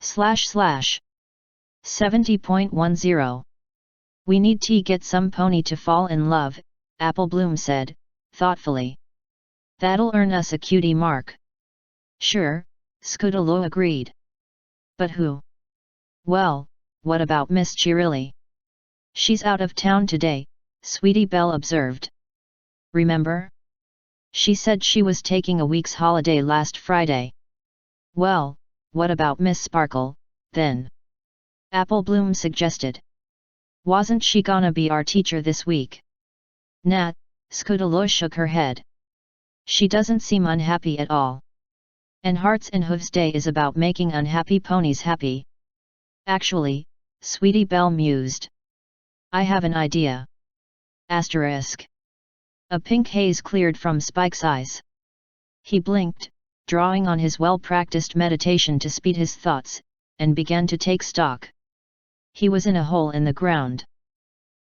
/ 70.10. We need to get some pony to fall in love, Apple Bloom said, thoughtfully. That'll earn us a cutie mark. Sure, Scudalo agreed. But who? Well, what about Miss Cheerily? She's out of town today, Sweetie Belle observed. Remember? She said she was taking a week's holiday last Friday. Well, what about Miss Sparkle, then? Apple Bloom suggested. Wasn't she gonna be our teacher this week? Nat, Scudalo shook her head. She doesn't seem unhappy at all. And Hearts and Hooves Day is about making unhappy ponies happy. Actually, Sweetie Belle mused. I have an idea. Asterisk. A pink haze cleared from Spike's eyes. He blinked, drawing on his well-practiced meditation to speed his thoughts, and began to take stock. He was in a hole in the ground.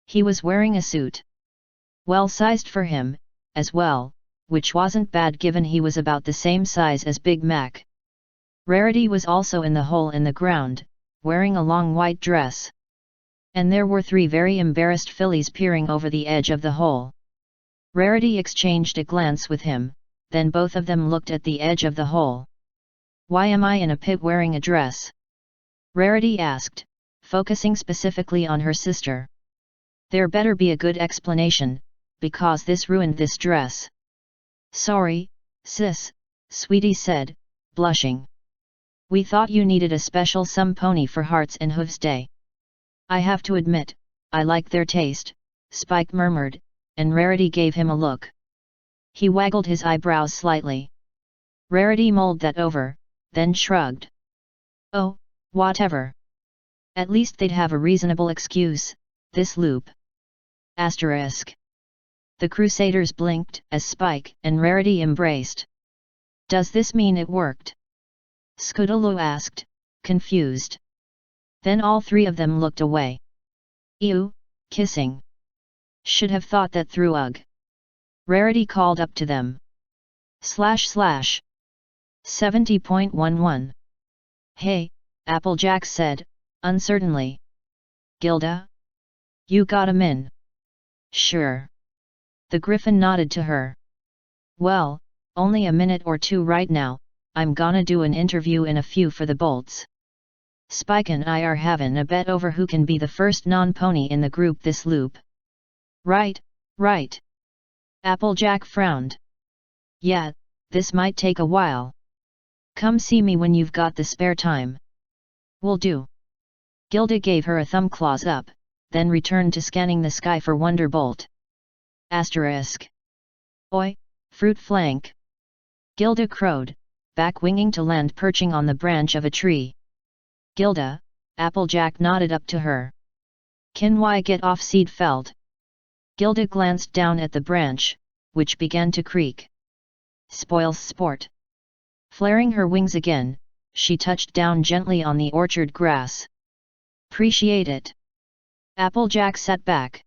He was wearing a suit. Well-sized for him, as well, which wasn't bad given he was about the same size as Big Mac. Rarity was also in the hole in the ground, wearing a long white dress. And there were 3 very embarrassed fillies peering over the edge of the hole. Rarity exchanged a glance with him, then both of them looked at the edge of the hole. Why am I in a pit wearing a dress? Rarity asked, focusing specifically on her sister. There better be a good explanation, because this ruined this dress. Sorry, sis, Sweetie said, blushing. We thought you needed a special some pony for Hearts and Hooves Day. I have to admit, I like their taste, Spike murmured, and Rarity gave him a look. He waggled his eyebrows slightly. Rarity mulled that over, then shrugged. Oh, whatever. At least they'd have a reasonable excuse, this loop. Asterisk. The Crusaders blinked as Spike and Rarity embraced. Does this mean it worked? Scudalo asked, confused. Then all 3 of them looked away. Ew, kissing. Should have thought that through. Ugh. Rarity called up to them. / 70.11. Hey, Applejack said, uncertainly. Gilda? You got 'em in? Sure. The Griffin nodded to her. Well, only a minute or 2 right now, I'm gonna do an interview in a few for the bolts. Spike and I are having a bet over who can be the first non-pony in the group this loop. Right, right. Applejack frowned. Yeah, this might take a while. Come see me when you've got the spare time. Will do. Gilda gave her a thumb claws up, then returned to scanning the sky for Wonderbolt. Asterisk. Oi, fruit flank. Gilda crowed, back winging to land perching on the branch of a tree. Gilda, Applejack nodded up to her. Can I get off seed felt? Gilda glanced down at the branch, which began to creak. Spoils sport. Flaring her wings again, she touched down gently on the orchard grass. Appreciate it. Applejack sat back.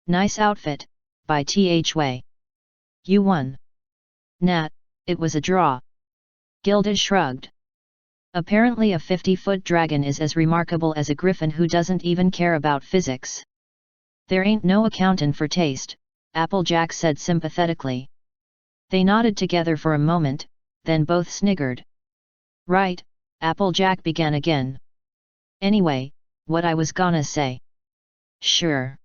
Nice outfit, by Th Way. You won. Nat, it was a draw. Gilda shrugged. Apparently a 50-foot dragon is as remarkable as a griffin who doesn't even care about physics. There ain't no accountin' for taste, Applejack said sympathetically. They nodded together for a moment, then both sniggered. Right, Applejack began again. Anyway, what I was gonna say. Sure.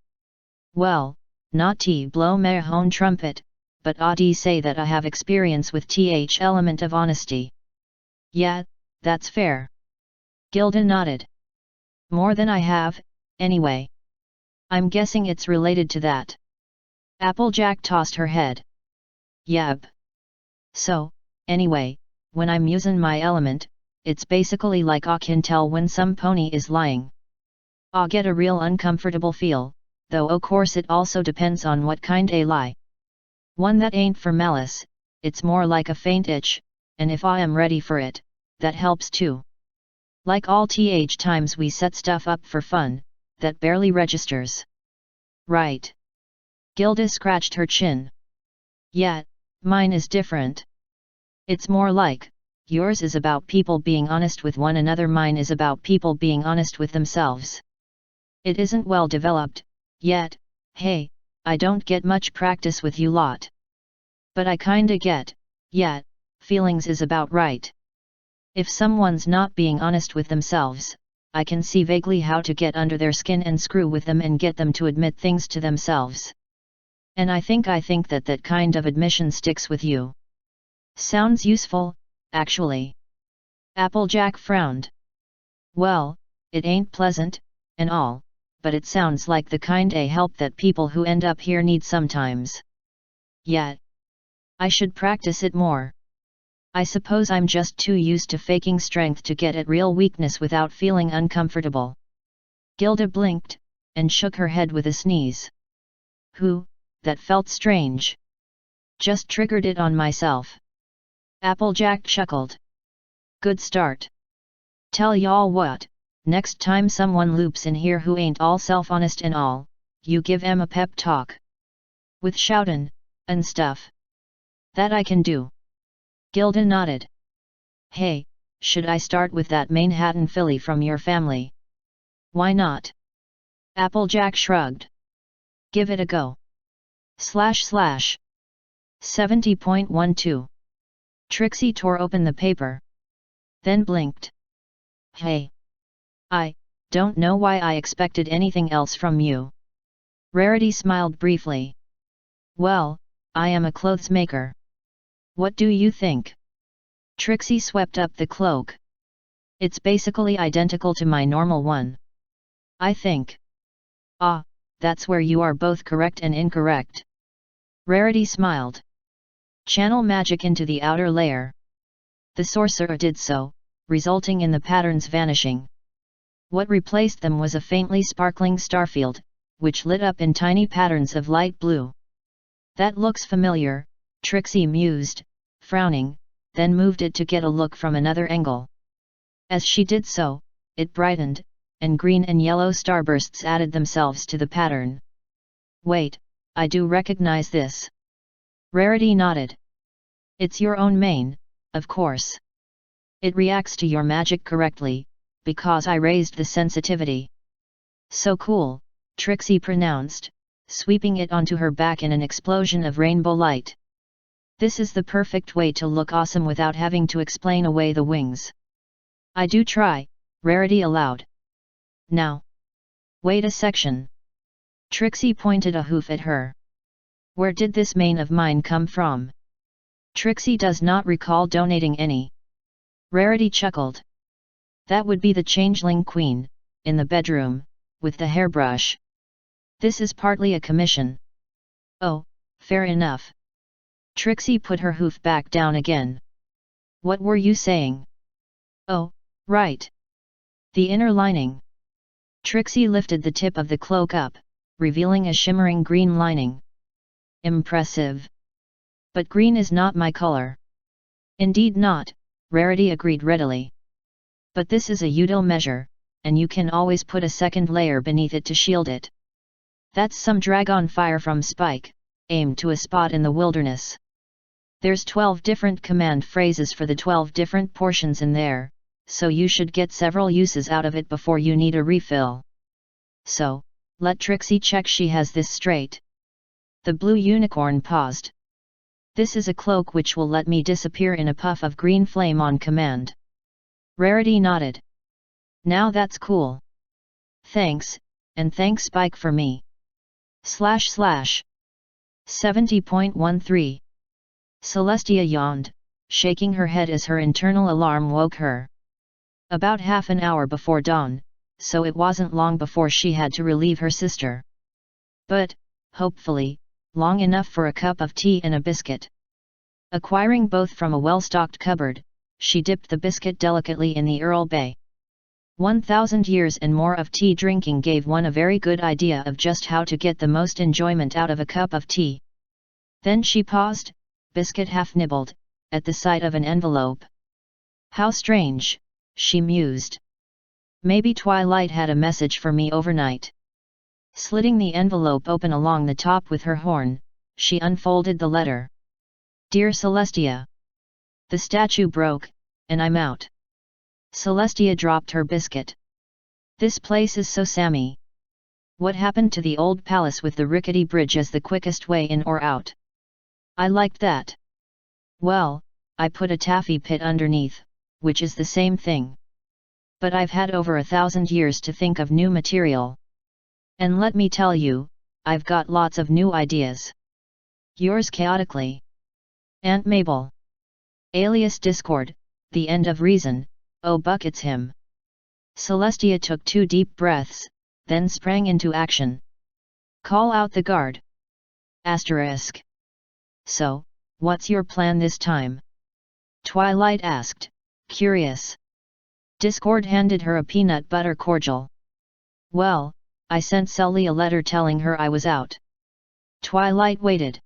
Well, not to blow my own trumpet, but ought to say that I have experience with th element of honesty. Yeah, that's fair. Gilda nodded. More than I have, anyway. I'm guessing it's related to that. Applejack tossed her head. Yep. So, anyway, when I'm using my element, it's basically like I can tell when some pony is lying. I get a real uncomfortable feel, though o' course it also depends on what kind a lie. One that ain't for malice, it's more like a faint itch, and if I am ready for it, that helps too. Like all times we set stuff up for fun, that barely registers. Right. Gilda scratched her chin. Yeah, mine is different. It's more like, yours is about people being honest with one another, mine is about people being honest with themselves. It isn't well developed, yet. Hey, I don't get much practice with you lot. But I kinda get, yet, feelings is about right. If someone's not being honest with themselves, I can see vaguely how to get under their skin and screw with them and get them to admit things to themselves. And I think that kind of admission sticks with you. Sounds useful, actually. Applejack frowned. Well, it ain't pleasant, and all, but it sounds like the kind of help that people who end up here need sometimes. Yet. I should practice it more. I suppose I'm just too used to faking strength to get at real weakness without feeling uncomfortable. Gilda blinked, and shook her head with a sneeze. That felt strange. Just triggered it on myself. Applejack chuckled. Good start. Tell y'all what, next time someone loops in here who ain't all self-honest and all, you give 'em a pep talk. With shoutin', and stuff. That I can do. Gilda nodded. Hey, should I start with that Manhattan filly from your family? Why not? Applejack shrugged. Give it a go. / 70.12. Trixie tore open the paper. Then blinked. Hey. I don't know why I expected anything else from you. Rarity smiled briefly. Well, I am a clothes maker. What do you think? Trixie swept up the cloak. It's basically identical to my normal one. I think. Ah, that's where you are both correct and incorrect. Rarity smiled. Channel magic into the outer layer. The sorcerer did so, resulting in the patterns vanishing. What replaced them was a faintly sparkling starfield, which lit up in tiny patterns of light blue. That looks familiar, Trixie mused, frowning, then moved it to get a look from another angle. As she did so, it brightened, and green and yellow starbursts added themselves to the pattern. Wait, I do recognize this. Rarity nodded. It's your own mane, of course. It reacts to your magic correctly, because I raised the sensitivity. So cool, Trixie pronounced, sweeping it onto her back in an explosion of rainbow light. This is the perfect way to look awesome without having to explain away the wings. I do try, Rarity allowed. Now. Wait a section. Trixie pointed a hoof at her. Where did this mane of mine come from? Trixie does not recall donating any. Rarity chuckled. That would be the changeling queen, in the bedroom, with the hairbrush. This is partly a commission. Oh, fair enough. Trixie put her hoof back down again. What were you saying? Oh, right. The inner lining. Trixie lifted the tip of the cloak up, revealing a shimmering green lining. Impressive. But green is not my color. Indeed not, Rarity agreed readily. But this is a util measure, and you can always put a second layer beneath it to shield it. That's some dragon fire from Spike, aimed to a spot in the wilderness. There's 12 different command phrases for the 12 different portions in there, so you should get several uses out of it before you need a refill. So, let Trixie check she has this straight. The blue unicorn paused. This is a cloak which will let me disappear in a puff of green flame on command. Rarity nodded. Now that's cool. Thanks, and thanks Spike for me. / 70.13. Celestia yawned, shaking her head as her internal alarm woke her. About half an hour before dawn, so it wasn't long before she had to relieve her sister. But, hopefully, long enough for a cup of tea and a biscuit. Acquiring both from a well-stocked cupboard, she dipped the biscuit delicately in the Earl Bay. 1,000 years and more of tea drinking gave one a very good idea of just how to get the most enjoyment out of a cup of tea. Then she paused, biscuit half nibbled, at the sight of an envelope. How strange, she mused. Maybe Twilight had a message for me overnight. Slitting the envelope open along the top with her horn, she unfolded the letter. Dear Celestia. The statue broke, and I'm out. Celestia dropped her biscuit. This place is so sammy. What happened to the old palace with the rickety bridge as the quickest way in or out? I liked that. Well, I put a taffy pit underneath, which is the same thing. But I've had over 1,000 years to think of new material. And let me tell you, I've got lots of new ideas. Yours chaotically. Aunt Mabel. Alias Discord, the end of reason, oh buckets him. Celestia took 2 deep breaths, then sprang into action. Call out the guard. Asterisk. So, what's your plan this time? Twilight asked, curious. Discord handed her a peanut butter cordial. Well, I sent Sully a letter telling her I was out. Twilight waited.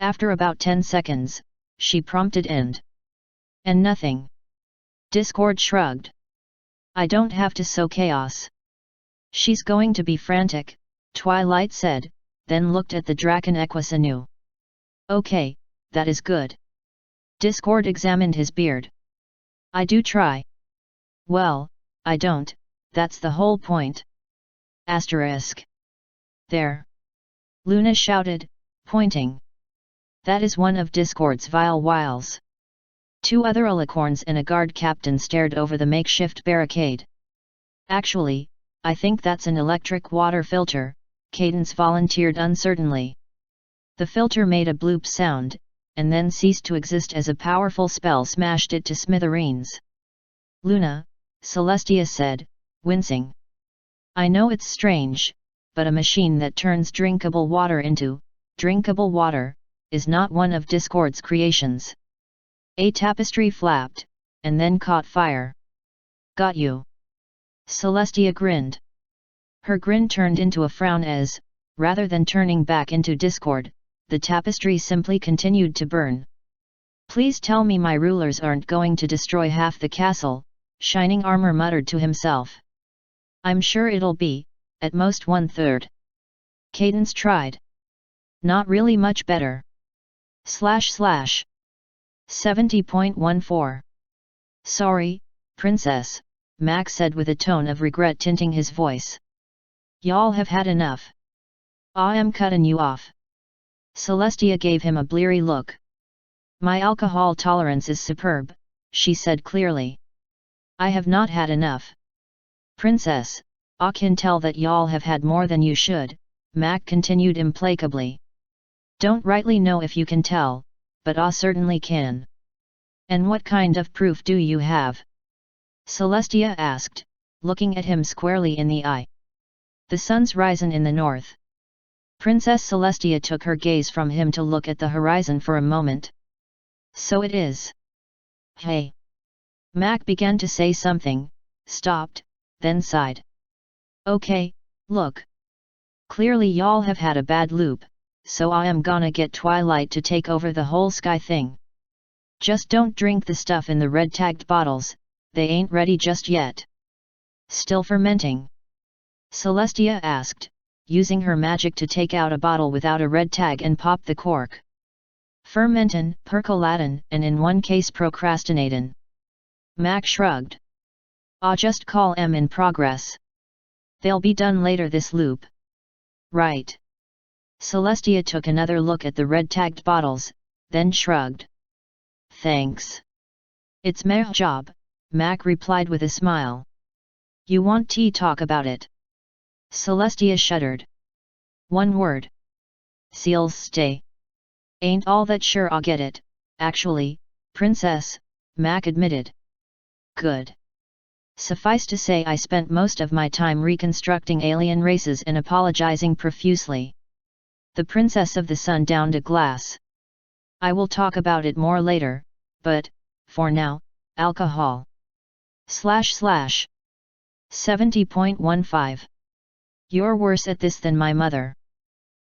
After about 10 seconds, she prompted end. And nothing. Discord shrugged. I don't have to sow chaos. She's going to be frantic, Twilight said, then looked at the Draken Equus anew. Okay, that is good. Discord examined his beard. I do try. Well, I don't, that's the whole point. Asterisk. There. Luna shouted, pointing. That is one of Discord's vile wiles. 2 other alicorns and a guard captain stared over the makeshift barricade. Actually, I think that's an electric water filter, Cadence volunteered uncertainly. The filter made a bloop sound, and then ceased to exist as a powerful spell smashed it to smithereens. Luna, Celestia said, wincing. I know it's strange, but a machine that turns drinkable water into drinkable water is not one of Discord's creations. A tapestry flapped, and then caught fire. Got you. Celestia grinned. Her grin turned into a frown as, rather than turning back into Discord, the tapestry simply continued to burn. Please tell me my rulers aren't going to destroy half the castle, Shining Armor muttered to himself. I'm sure it'll be, at most 1/3. Cadence tried. Not really much better. / 70.14. Sorry, Princess, Max said with a tone of regret tinting his voice. Y'all have had enough. I'm cutting you off. Celestia gave him a bleary look. My alcohol tolerance is superb, she said clearly. I have not had enough. Princess, I can tell that y'all have had more than you should, Mac continued implacably. Don't rightly know if you can tell, but I certainly can. And what kind of proof do you have? Celestia asked, looking at him squarely in the eye. The sun's risen in the north. Princess Celestia took her gaze from him to look at the horizon for a moment. So it is. Hey. Mac began to say something, stopped, then sighed. Okay, look. Clearly y'all have had a bad loop, so I am gonna get Twilight to take over the whole sky thing. Just don't drink the stuff in the red tagged bottles, they ain't ready just yet. Still fermenting? Celestia asked, using her magic to take out a bottle without a red tag and pop the cork. Fermentin, percolatin, and in one case procrastinatin. Mac shrugged. I just call 'em in progress. They'll be done later this loop. Right. Celestia took another look at the red-tagged bottles, then shrugged. Thanks. It's my job, Mac replied with a smile. You want tea talk about it? Celestia shuddered. One word. CelestAI. Ain't all that sure I'll get it, actually, Princess, Mac admitted. Good. Suffice to say, I spent most of my time reconstructing alien races and apologizing profusely. The Princess of the Sun downed a glass. I will talk about it more later, but, for now, alcohol. / 70.15. You're worse at this than my mother.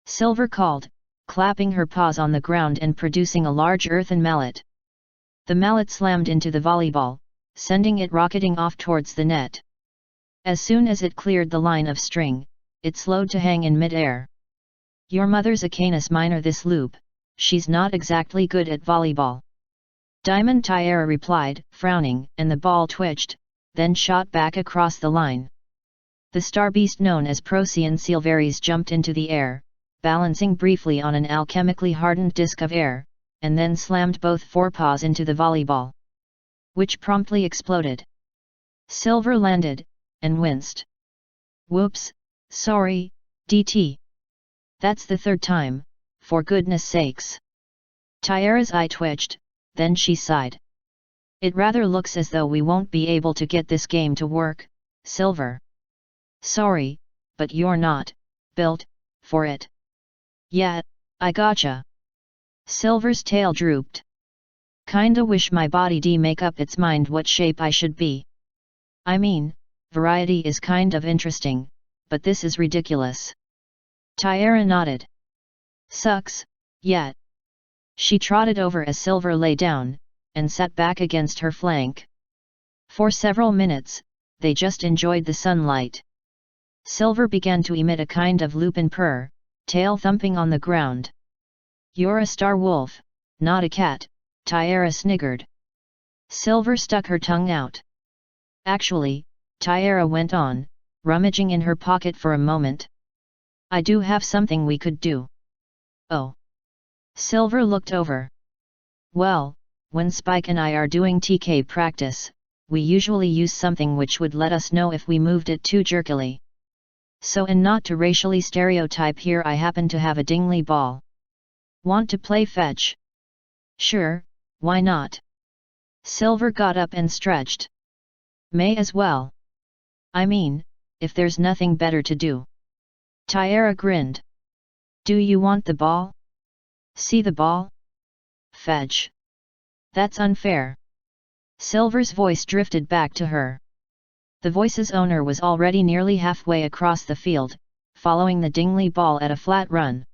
Silver called, clapping her paws on the ground and producing a large earthen mallet. The mallet slammed into the volleyball, sending it rocketing off towards the net. As soon as it cleared the line of string, it slowed to hang in mid-air. Your mother's a canis minor this loop, she's not exactly good at volleyball. Diamond Tiara replied, frowning, and the ball twitched, then shot back across the line. The star beast known as Procyon Silveris jumped into the air, balancing briefly on an alchemically hardened disk of air, and then slammed both forepaws into the volleyball, which promptly exploded. Silver landed, and winced. Whoops, sorry, DT. That's the third time, for goodness sakes. Tiara's eye twitched, then she sighed. It rather looks as though we won't be able to get this game to work, Silver. Sorry, but you're not built for it. Yeah, I gotcha. Silver's tail drooped. Kinda wish my body d make up its mind what shape I should be. I mean, variety is kind of interesting, but this is ridiculous. Tiara nodded. Sucks, yeah. She trotted over as Silver lay down, and sat back against her flank. For several minutes, they just enjoyed the sunlight. Silver began to emit a kind of lupin purr, tail thumping on the ground. You're a star wolf, not a cat, Tiara sniggered. Silver stuck her tongue out. Actually, Tiara went on, rummaging in her pocket for a moment. I do have something we could do. Oh. Silver looked over. Well, when Spike and I are doing TK practice, we usually use something which would let us know if we moved it too jerkily. So, and not to racially stereotype here, I happen to have a dingly ball. Want to play fetch? Sure, why not? Silver got up and stretched. May as well. I mean, if there's nothing better to do. Tiara grinned. Do you want the ball? See the ball? Fetch. That's unfair. Silver's voice drifted back to her. The voice's owner was already nearly halfway across the field, following the dingly ball at a flat run.